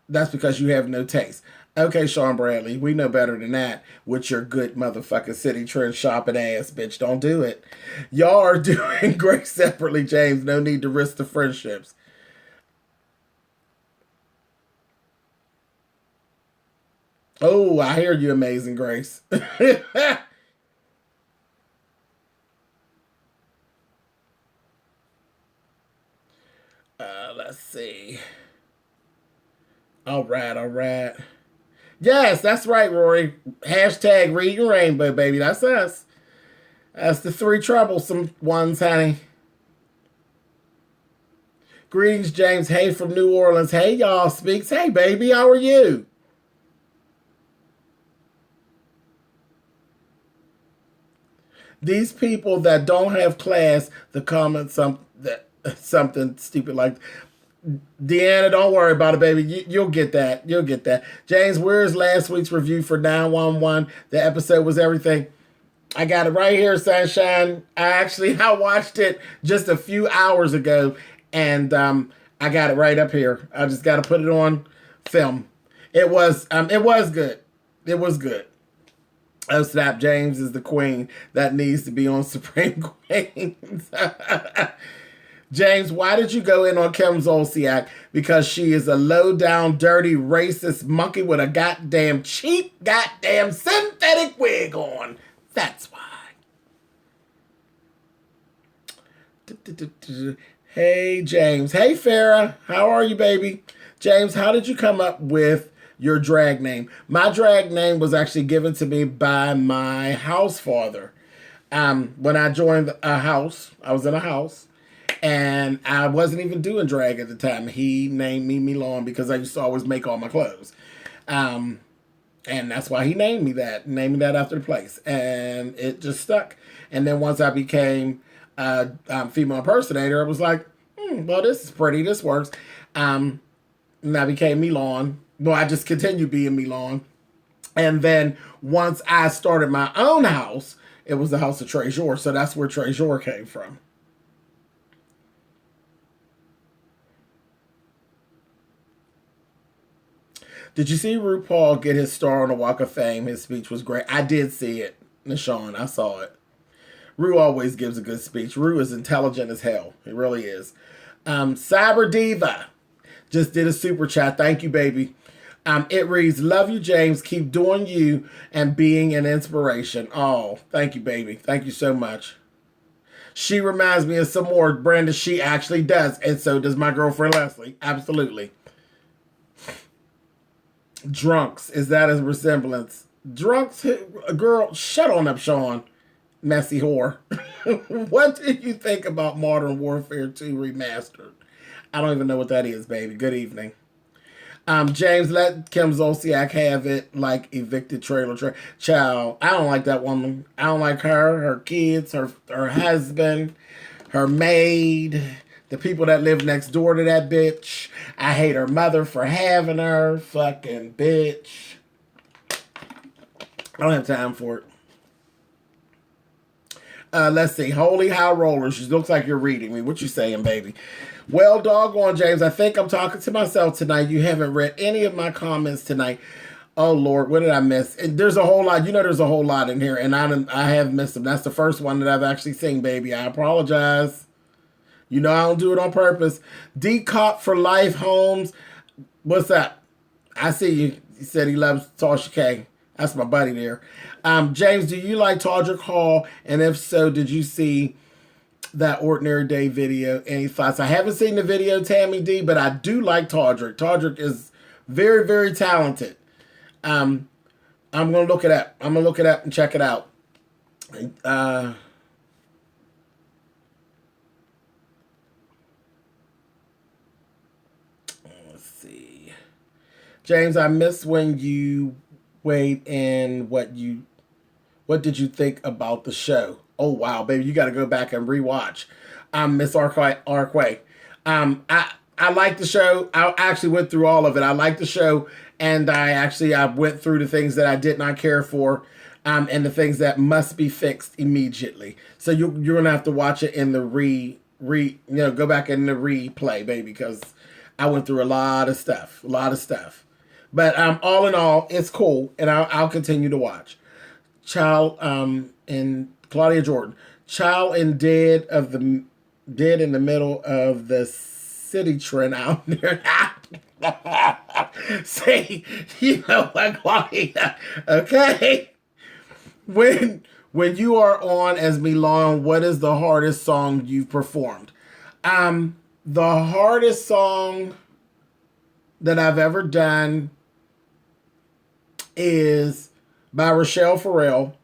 that's because you have no taste. Okay, Sean Bradley, we know better than that with your good motherfucking city trend shopping ass, bitch. Don't do it. Y'all are doing great separately, James. No need to risk the friendships. Oh, I hear you, Amazing Grace. Let's see. All right, all right. Yes, that's right, Rory. Hashtag reading rainbow, baby. That's us. That's the three troublesome ones, honey. Greetings, James. Hey from New Orleans. Hey, y'all. Speaks. Hey, baby. How are you? These people that don't have class, the comment something stupid like Deanna, don't worry about it, baby. You'll get that. You'll get that. James, where's last week's review for 911? The episode was everything. I got it right here, Sunshine. I watched it just a few hours ago, and I got it right up here. I just got to put it on film. It was good. It was good. Oh snap! James is the queen that needs to be on Supreme Queens. James, why did you go in on Kim Zolciak? Because she is a low down, dirty, racist monkey with a goddamn cheap, goddamn synthetic wig on. That's why. Hey, James. Hey, Farah. How are you, baby? James, how did you come up with your drag name? My drag name was actually given to me by my house father. When I joined a house, I was in a house, and I wasn't even doing drag at the time. He named me Milan because I used to always make all my clothes. Um, and that's why he named me that after the place. And it just stuck. And then once I became a female impersonator, I was like, well, this is pretty. This works. And I became Milan. Well, I just continued being Milan. And then once I started my own house, it was the House of Trésor. So that's where Trésor came from. Did you see RuPaul get his star on the Walk of Fame? His speech was great. I did see it, Nishan. I saw it. Ru always gives a good speech. Ru is intelligent as hell. He really is. Cyber Diva just did a super chat. Thank you, baby. It reads, love you, James. Keep doing you and being an inspiration. Oh, thank you, baby. Thank you so much. She reminds me of some more Brandon. She actually does. And so does my girlfriend, Leslie. Absolutely. Drunks. Is that a resemblance? Drunks? Girl, shut on up, Sean. Messy whore. What did you think about Modern Warfare 2 Remastered? I don't even know what that is, baby. Good evening. James, let Kim Zolciak have it like evicted child. I don't like that woman. I don't like her kids, her husband, her maid, the people that live next door to that bitch. I hate her mother for having her. Fucking bitch. I don't have time for it. Let's see. Holy High Rollers. She looks like you're reading me. What you saying, baby? Well, doggone, James. I think I'm talking to myself tonight. You haven't read any of my comments tonight. Oh, Lord. What did I miss? There's a whole lot. You know there's a whole lot in here, and I have missed them. That's the first one that I've actually seen, baby. I apologize. You know I don't do it on purpose. Decop for Life Holmes. What's that? I see you. He said he loves Tasha K. That's my buddy there. James, do you like Todrick Hall? And if so, did you see that Ordinary Day video? Any thoughts? I haven't seen the video, Tammy D, but I do like Todrick. Todrick is very, very talented. I'm going to look it up. I'm going to look it up and check it out. Let's see. James, I missed when you weighed in. What did you think about the show? Oh, wow, baby, you got to go back and rewatch. Miss Arquay. I like the show. I actually went through all of it. I like the show, and I went through the things that I did not care for, and the things that must be fixed immediately. So you're gonna have to watch it in the go back in the replay, baby, because I went through a lot of stuff. But all in all, it's cool, and I'll continue to watch. Child and Claudia Jordan, Child and Dead in the middle of the city trend out there. See, you know what, Claudia? Okay. When you are on as Milan, what is the hardest song you've performed? The hardest song that I've ever done is by Rochelle Farrell.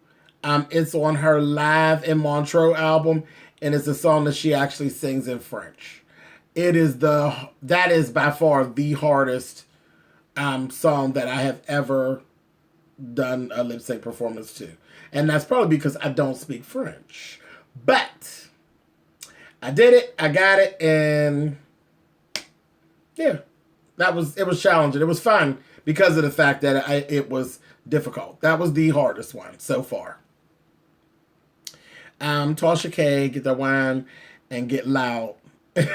It's on her Live in Montreux album, and it's a song that she actually sings in French. That is by far the hardest song that I have ever done a lip sync performance to. And that's probably because I don't speak French. But I did it, I got it, and yeah, it was challenging. It was fun because of the fact that it was difficult. That was the hardest one so far. Tasha K, Get the Wine and Get Loud. Let's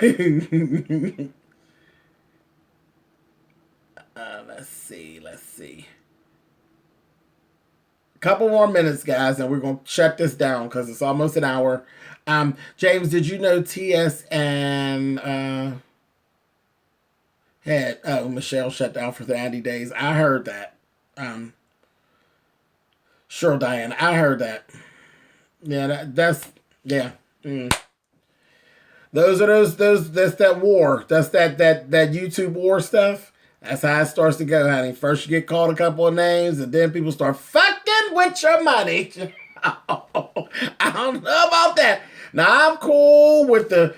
see. Couple more minutes, guys, and we're going to shut this down because it's almost an hour. James, did you know TS and Michelle shut down for 90 days? I heard that. Sure, Diane, I heard that. Yeah, that's that's that war. That's that YouTube war stuff. That's how it starts to go, honey. First you get called a couple of names, and then people start fucking with your money. I don't know about that. Now I'm cool with the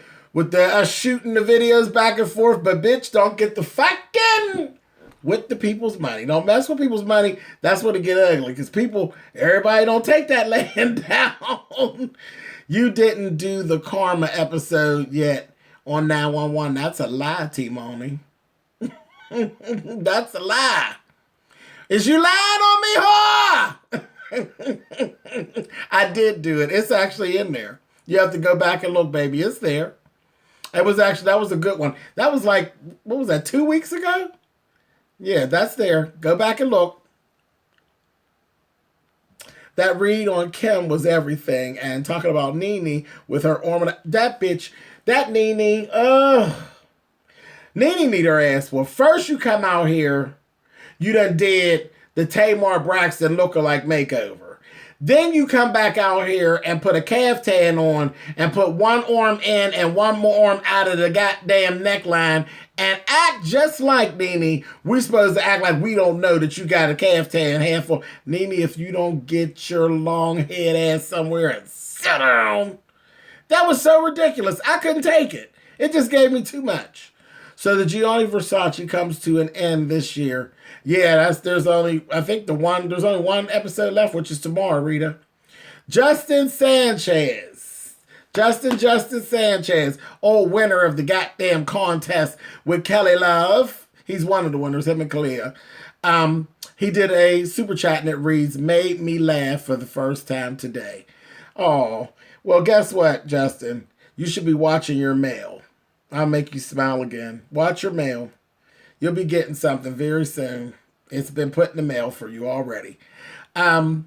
shooting the videos back and forth, but bitch, don't get the fucking with the people's money. Don't mess with people's money. That's when it get ugly. Because everybody don't take that laying down. You didn't do the Karma episode yet on 911. That's a lie, T-Money. That's a lie. Is you lying on me, whore? I did do it. It's actually in there. You have to go back and look, baby. It's there. That was a good one. That was like, what was that, 2 weeks ago? Yeah, that's there. Go back and look. That read on Kim was everything. And talking about Nene with her ornament. That bitch, that Nene, Nene need her ass. Well, first you come out here, you done did the Tamar Braxton lookalike makeover. Then you come back out here and put a caftan on and put one arm in and one more arm out of the goddamn neckline and act just like Nene. We're supposed to act like we don't know that you got a caftan handful. Nene, if you don't get your long head ass somewhere and sit down. That was so ridiculous. I couldn't take it. It just gave me too much. So the Gianni Versace comes to an end this year. Yeah, there's only one episode left, which is tomorrow, Rita. Justin Sanchez, old winner of the goddamn contest with Kelly Love. He's one of the winners, him and Kalia. He did a super chat and it reads, "Made me laugh for the first time today." Oh, well, guess what, Justin? You should be watching your mail. I'll make you smile again. Watch your mail. You'll be getting something very soon. It's been put in the mail for you already. Sharon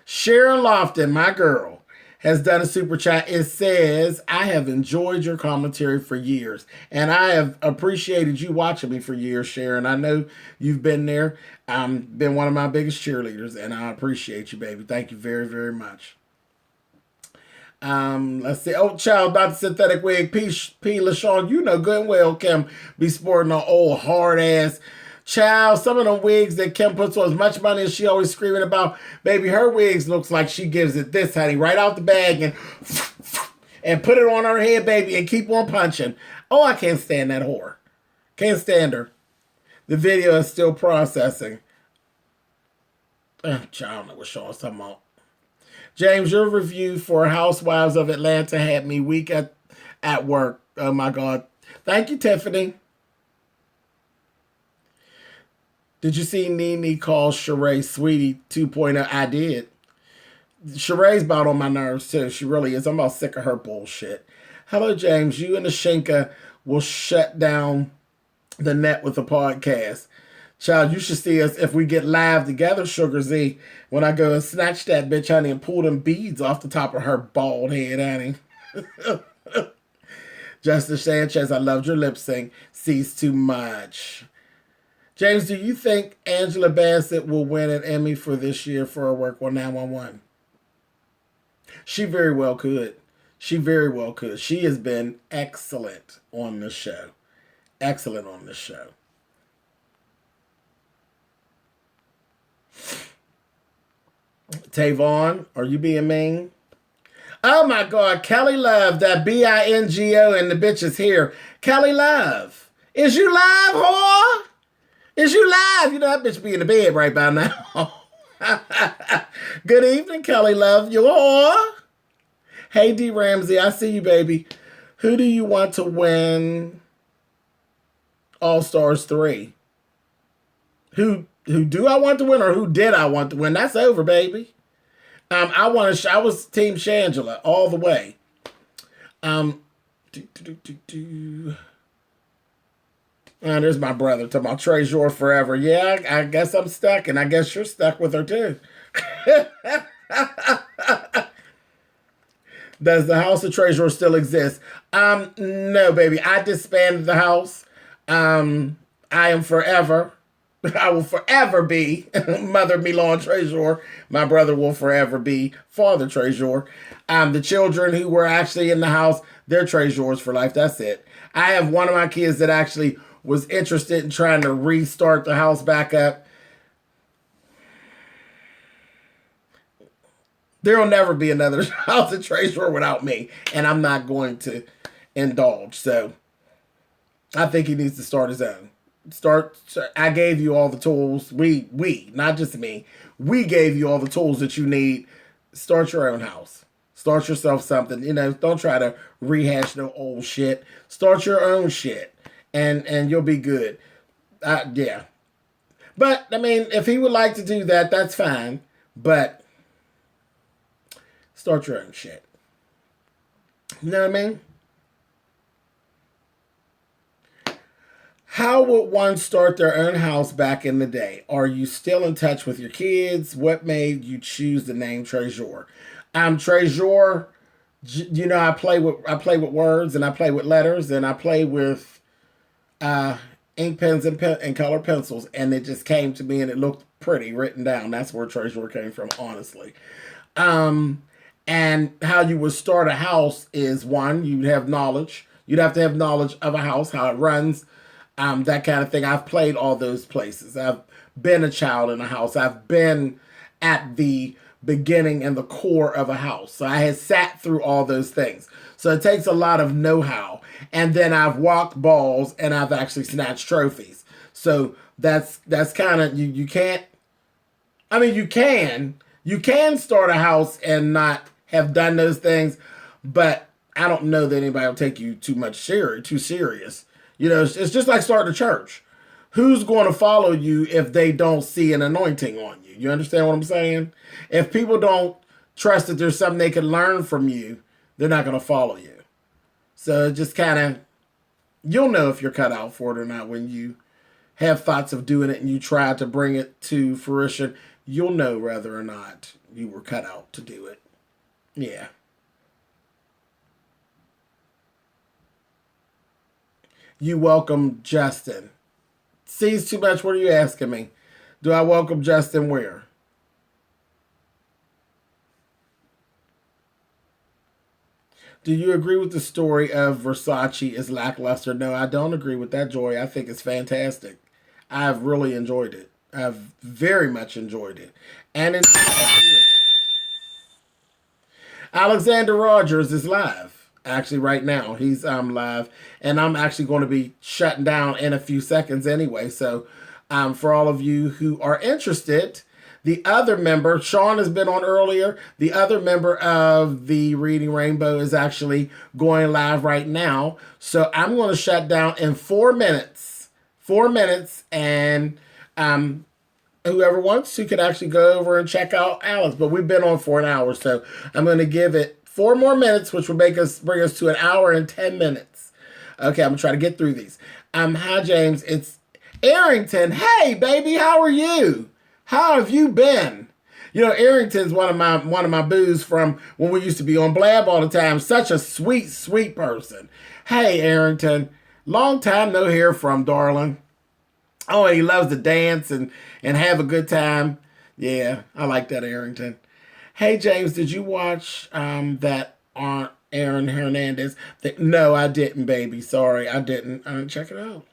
Lofton, my girl, has done a super chat. It says, I have enjoyed your commentary for years, and I have appreciated you watching me for years, Sharon. I know you've been there. Been one of my biggest cheerleaders, and I appreciate you, baby. Thank you very, very much. Let's see. Oh, child, about the synthetic wig. P. LaShawn, you know good and well Kim be sporting an old hard ass. Child, some of them wigs that Kim puts on as much money as she always screaming about. Baby, her wigs looks like she gives it this, honey, right out the bag and put it on her head, baby, and keep on punching. Oh, I can't stand that whore. Can't stand her. The video is still processing. Child, I don't know what Sean's talking about. James, your review for Housewives of Atlanta had me weak at work. Oh, my God. Thank you, Tiffany. Did you see Nene call Sheree Sweetie 2.0? I did. Sheree's about on my nerves, too. She really is. I'm about sick of her bullshit. Hello, James. You and the Shinka will shut down the net with the podcast. Child, you should see us if we get live together, Sugar Z, when I go and snatch that bitch, honey, and pull them beads off the top of her bald head, honey. Justice Sanchez, I loved your lip sync. Sees too much. James, do you think Angela Bassett will win an Emmy for this year for her work on 911? She very well could. She very well could. She has been excellent on the show. Excellent on the show. Tavon, are you being mean? Oh my God, Kelly Love, that BINGO and the bitch is here. Kelly Love, is you live, whore? Is you live? You know that bitch be in the bed right by now. Good evening, Kelly Love. You whore? Hey, D. Ramsey, I see you, baby. Who do you want to win All-Stars 3? Who do I want to win or who did I want to win? That's over, baby. I was Team Shangela all the way. There's my brother talking about Treasure forever. Yeah, I guess I'm stuck, and I guess you're stuck with her too. Does the House of Treasure still exist? No, baby. I disbanded the house. I am forever. I will forever be Mother Milan Treasure. My brother will forever be Father Treasure. The children who were actually in the house, they're Treasures for life. That's it. I have one of my kids that actually was interested in trying to restart the house back up. There will never be another House of Treasure without me, and I'm not going to indulge. So I think he needs to start his own. I gave you all the tools. We, not just me. We gave you all the tools that you need. Start your own house. Start yourself something. Don't try to rehash no old shit. Start your own shit. And you'll be good. Yeah. But, I mean, if he would like to do that, that's fine. But start your own shit. You know what I mean? How would one start their own house back in the day? Are you still in touch with your kids? What made you choose the name Treasure? Treasure, I play with words, and I play with letters, and I play with ink pens and color pencils, and it just came to me and it looked pretty written down. That's where Treasure came from, honestly. And how you would start a house is, one, you'd have knowledge. You'd have to have knowledge of a house, how it runs, that kind of thing. I've played all those places. I've been a child in a house. I've been at the beginning and the core of a house. So I had sat through all those things. So it takes a lot of know-how. And then I've walked balls and I've actually snatched trophies. So that's kind of, you can't, I mean, you can start a house and not have done those things, but I don't know that anybody will take you too serious. It's just like starting a church. Who's going to follow you if they don't see an anointing on you? You understand what I'm saying? If people don't trust that there's something they can learn from you, they're not going to follow you. So just kind of, you'll know if you're cut out for it or not when you have thoughts of doing it and you try to bring it to fruition. You'll know whether or not you were cut out to do it. Yeah. you welcome Justin? Sees too much. What are you asking me? Do I welcome Justin where? Do you agree with the story of Versace is lackluster? No, I don't agree with that, Joy. I think it's fantastic. I've really enjoyed it. I've very much enjoyed it. And enjoyed hearing it. Alexander Rogers is live. Actually, right now. He's live. And I'm actually going to be shutting down in a few seconds anyway. So for all of you who are interested, the other member, Sean has been on earlier. The other member of the Reading Rainbow is actually going live right now. So I'm going to shut down in 4 minutes. 4 minutes. And whoever wants to could actually go over and check out Alice. But we've been on for an hour. So I'm going to give it 4 more minutes, which will bring us to an hour and 10 minutes. Okay, I'm going to try to get through these. Hi, James. It's Arrington. Hey, baby, how are you? How have you been? You know, Arrington's one of my boos from when we used to be on Blab all the time. Such a sweet, sweet person. Hey, Arrington. Long time no hear from, darling. Oh, he loves to dance and have a good time. Yeah, I like that, Arrington. Hey, James, did you watch that Aunt Aaron Hernandez thing? No, I didn't, baby. Sorry, I didn't. I didn't check it out.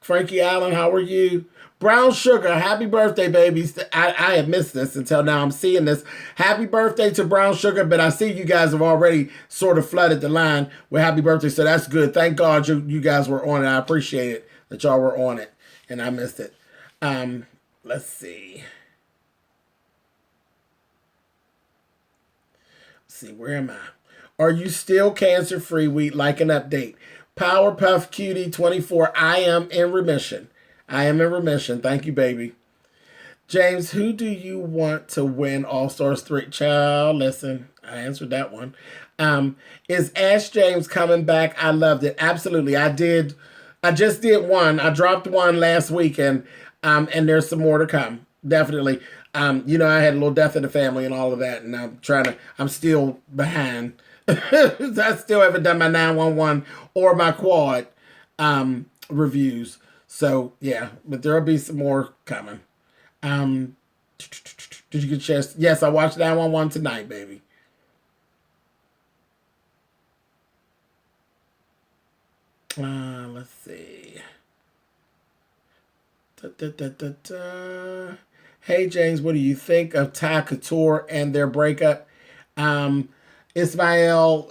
Frankie Allen, how are you? Brown Sugar, happy birthday, babies. I had missed this until now. I'm seeing this. Happy birthday to Brown Sugar, but I see you guys have already sort of flooded the line with happy birthday, so that's good. Thank God you guys were on it. I appreciate it that y'all were on it, and I missed it. Let's see. Let's see, where am I? Are you still cancer-free? We'd like an update. Powerpuff Cutie 24. I am in remission. I am in remission. Thank you, baby. James, who do you want to win All-Stars 3? Child, listen, I answered that one. Is Ash James coming back? I loved it. Absolutely. I just did one. I dropped one last week, and there's some more to come. Definitely. You know, I had a little death in the family and all of that, and I'm still behind. I still haven't done my 911 or my quad reviews. So, yeah, but there'll be some more coming. Did you get a chance? Yes, I watched 911 tonight, baby. Let's see. Hey, James, what do you think of Ty Couture and their breakup? Ismael,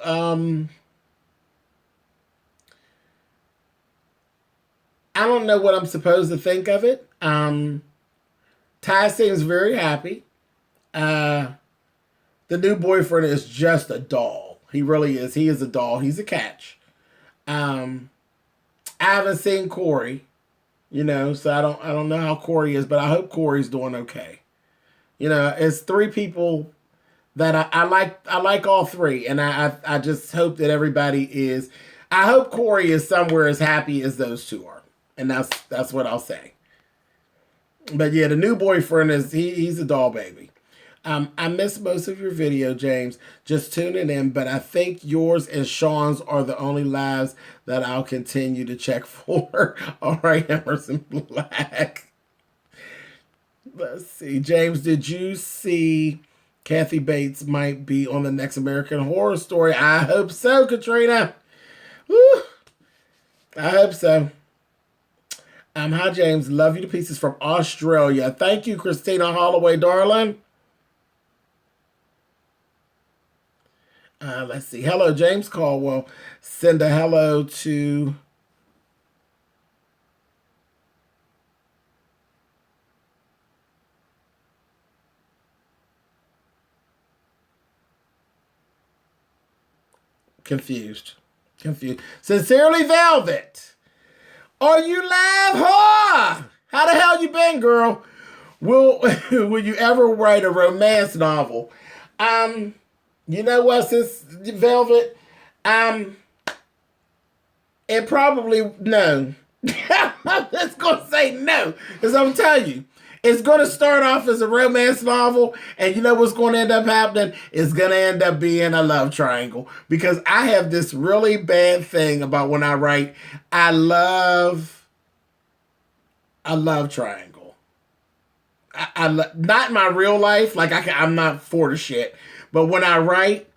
I don't know what I'm supposed to think of it. Ty seems very happy. The new boyfriend is just a doll. He really is. He is a doll. He's a catch. I haven't seen Corey, you know, so I don't know how Corey is, but I hope Corey's doing okay. You know, it's three people that I like all three, and I just hope that everybody is. I hope Corey is somewhere as happy as those two are, and that's what I'll say. But yeah, the new boyfriend he's a doll baby. I missed most of your video, James. Just tuning in, but I think yours and Sean's are the only lives that I'll continue to check for. All right, Emerson Black. Let's see, James. Did you see? Kathy Bates might be on the next American Horror Story. I hope so, Katrina. Woo. I hope so. Hi, James. Love you to pieces from Australia. Thank you, Christina Holloway, darling. Let's see. Hello, James Colwell. Send a hello to... Confused. Sincerely Velvet. Are you live? Huh? How the hell you been, girl? Will you ever write a romance novel? You know what, sis Velvet? It probably no. I'm just gonna say no, because I'm telling you, It's going to start off as a romance novel, and you know what's going to end up happening? It's going to end up being a love triangle, because I have this really bad thing about when I write. I love triangle. Not in my real life, like I'm not for the shit, but when I write,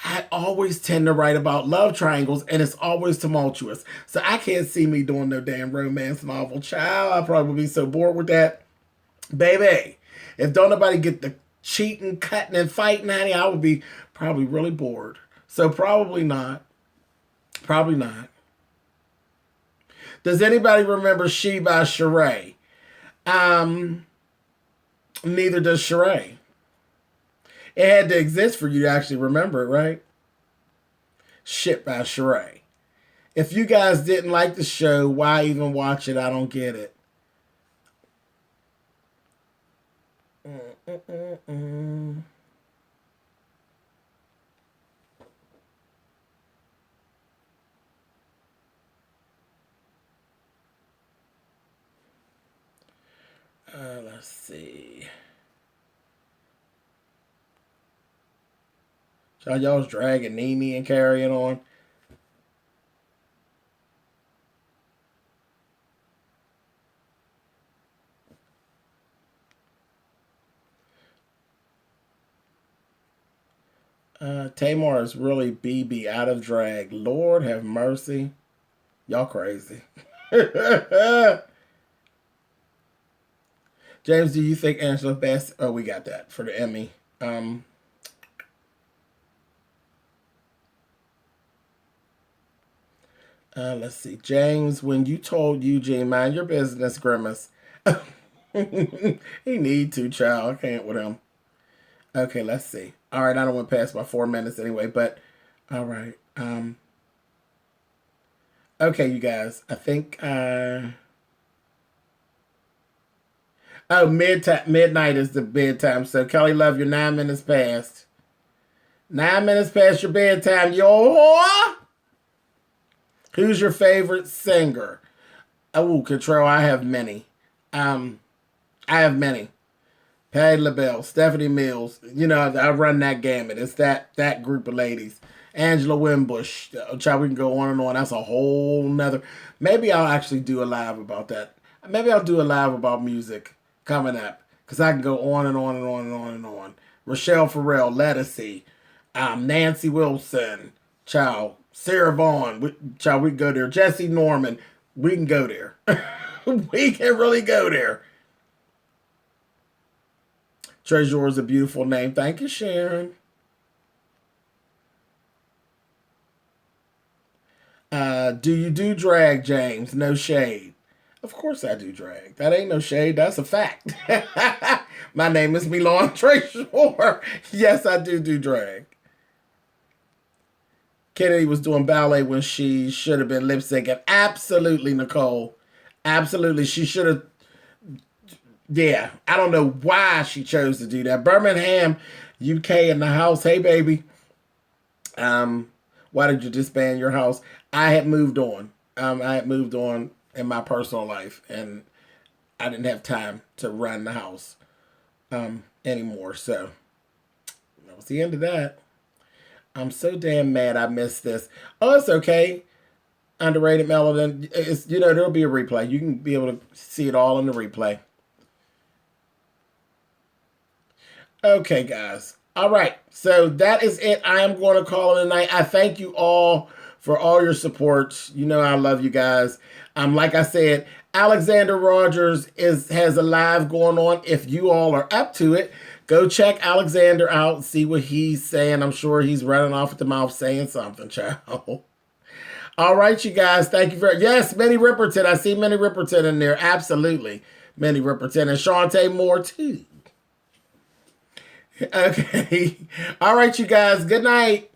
I always tend to write about love triangles, and it's always tumultuous. So I can't see me doing no damn romance novel. Child, I'll probably be so bored with that. Baby, if don't nobody get the cheating, cutting, and fighting, honey, I would be probably really bored. So probably not. Probably not. Does anybody remember She by Sheree? Neither does Sheree. It had to exist for you to actually remember it, right? Shit by Sheree. If you guys didn't like the show, why even watch it? I don't get it. Let's see. So y'all's dragging Nene and carrying on. Tamar is really BB out of drag. Lord have mercy. Y'all crazy. James, do you think Angela Bassett... Oh, we got that for the Emmy. Let's see. James, when you told Eugene, mind your business, Grimace. He need to, child. I can't with him. Okay, let's see. All right, I don't want to pass by 4 minutes anyway, but all right. Okay, you guys. I think midnight is the bedtime. So Kelly Love, you're 9 minutes past. 9 minutes past your bedtime, yo. Who's your favorite singer? Oh, Control, I have many. I have many. Patti LaBelle, Stephanie Mills. You know, I run that gamut. It's that group of ladies. Angela Wimbush. Child, we can go on and on. That's a whole nother. Maybe I'll actually do a live about that. Maybe I'll do a live about music coming up, because I can go on and on and on and on and on. Rochelle Farrell, Lettucey, Nancy Wilson, child, Sarah Vaughan, child, we can go there. Jesse Norman, we can go there. We can really go there. Treasure is a beautiful name. Thank you, Sharon. Do you do drag, James? No shade. Of course I do drag. That ain't no shade. That's a fact. My name is Milan Treasure. Yes, I do drag. Kennedy was doing ballet when she should have been lip syncing. Absolutely, Nicole. Absolutely. She should have. Yeah, I don't know why she chose to do that. Birmingham, UK in the house. Hey, baby. Why did you disband your house? I had moved on. I had moved on in my personal life, and I didn't have time to run the house anymore. So that was the end of that. I'm so damn mad I missed this. Oh, it's okay. Underrated Melody. It's, you know, there'll be a replay. You can be able to see it all in the replay. Okay, guys. All right. So that is it. I am going to call it a night. I thank you all for all your support. You know I love you guys. Like I said, Alexander Rogers has a live going on. If you all are up to it, go check Alexander out and see what he's saying. I'm sure he's running off at the mouth saying something, child. All right, you guys. Thank you very... Yes, Minnie Ripperton. I see Minnie Ripperton in there. Absolutely. Minnie Ripperton. And Shantae Moore, too. Okay. All right, you guys. Good night.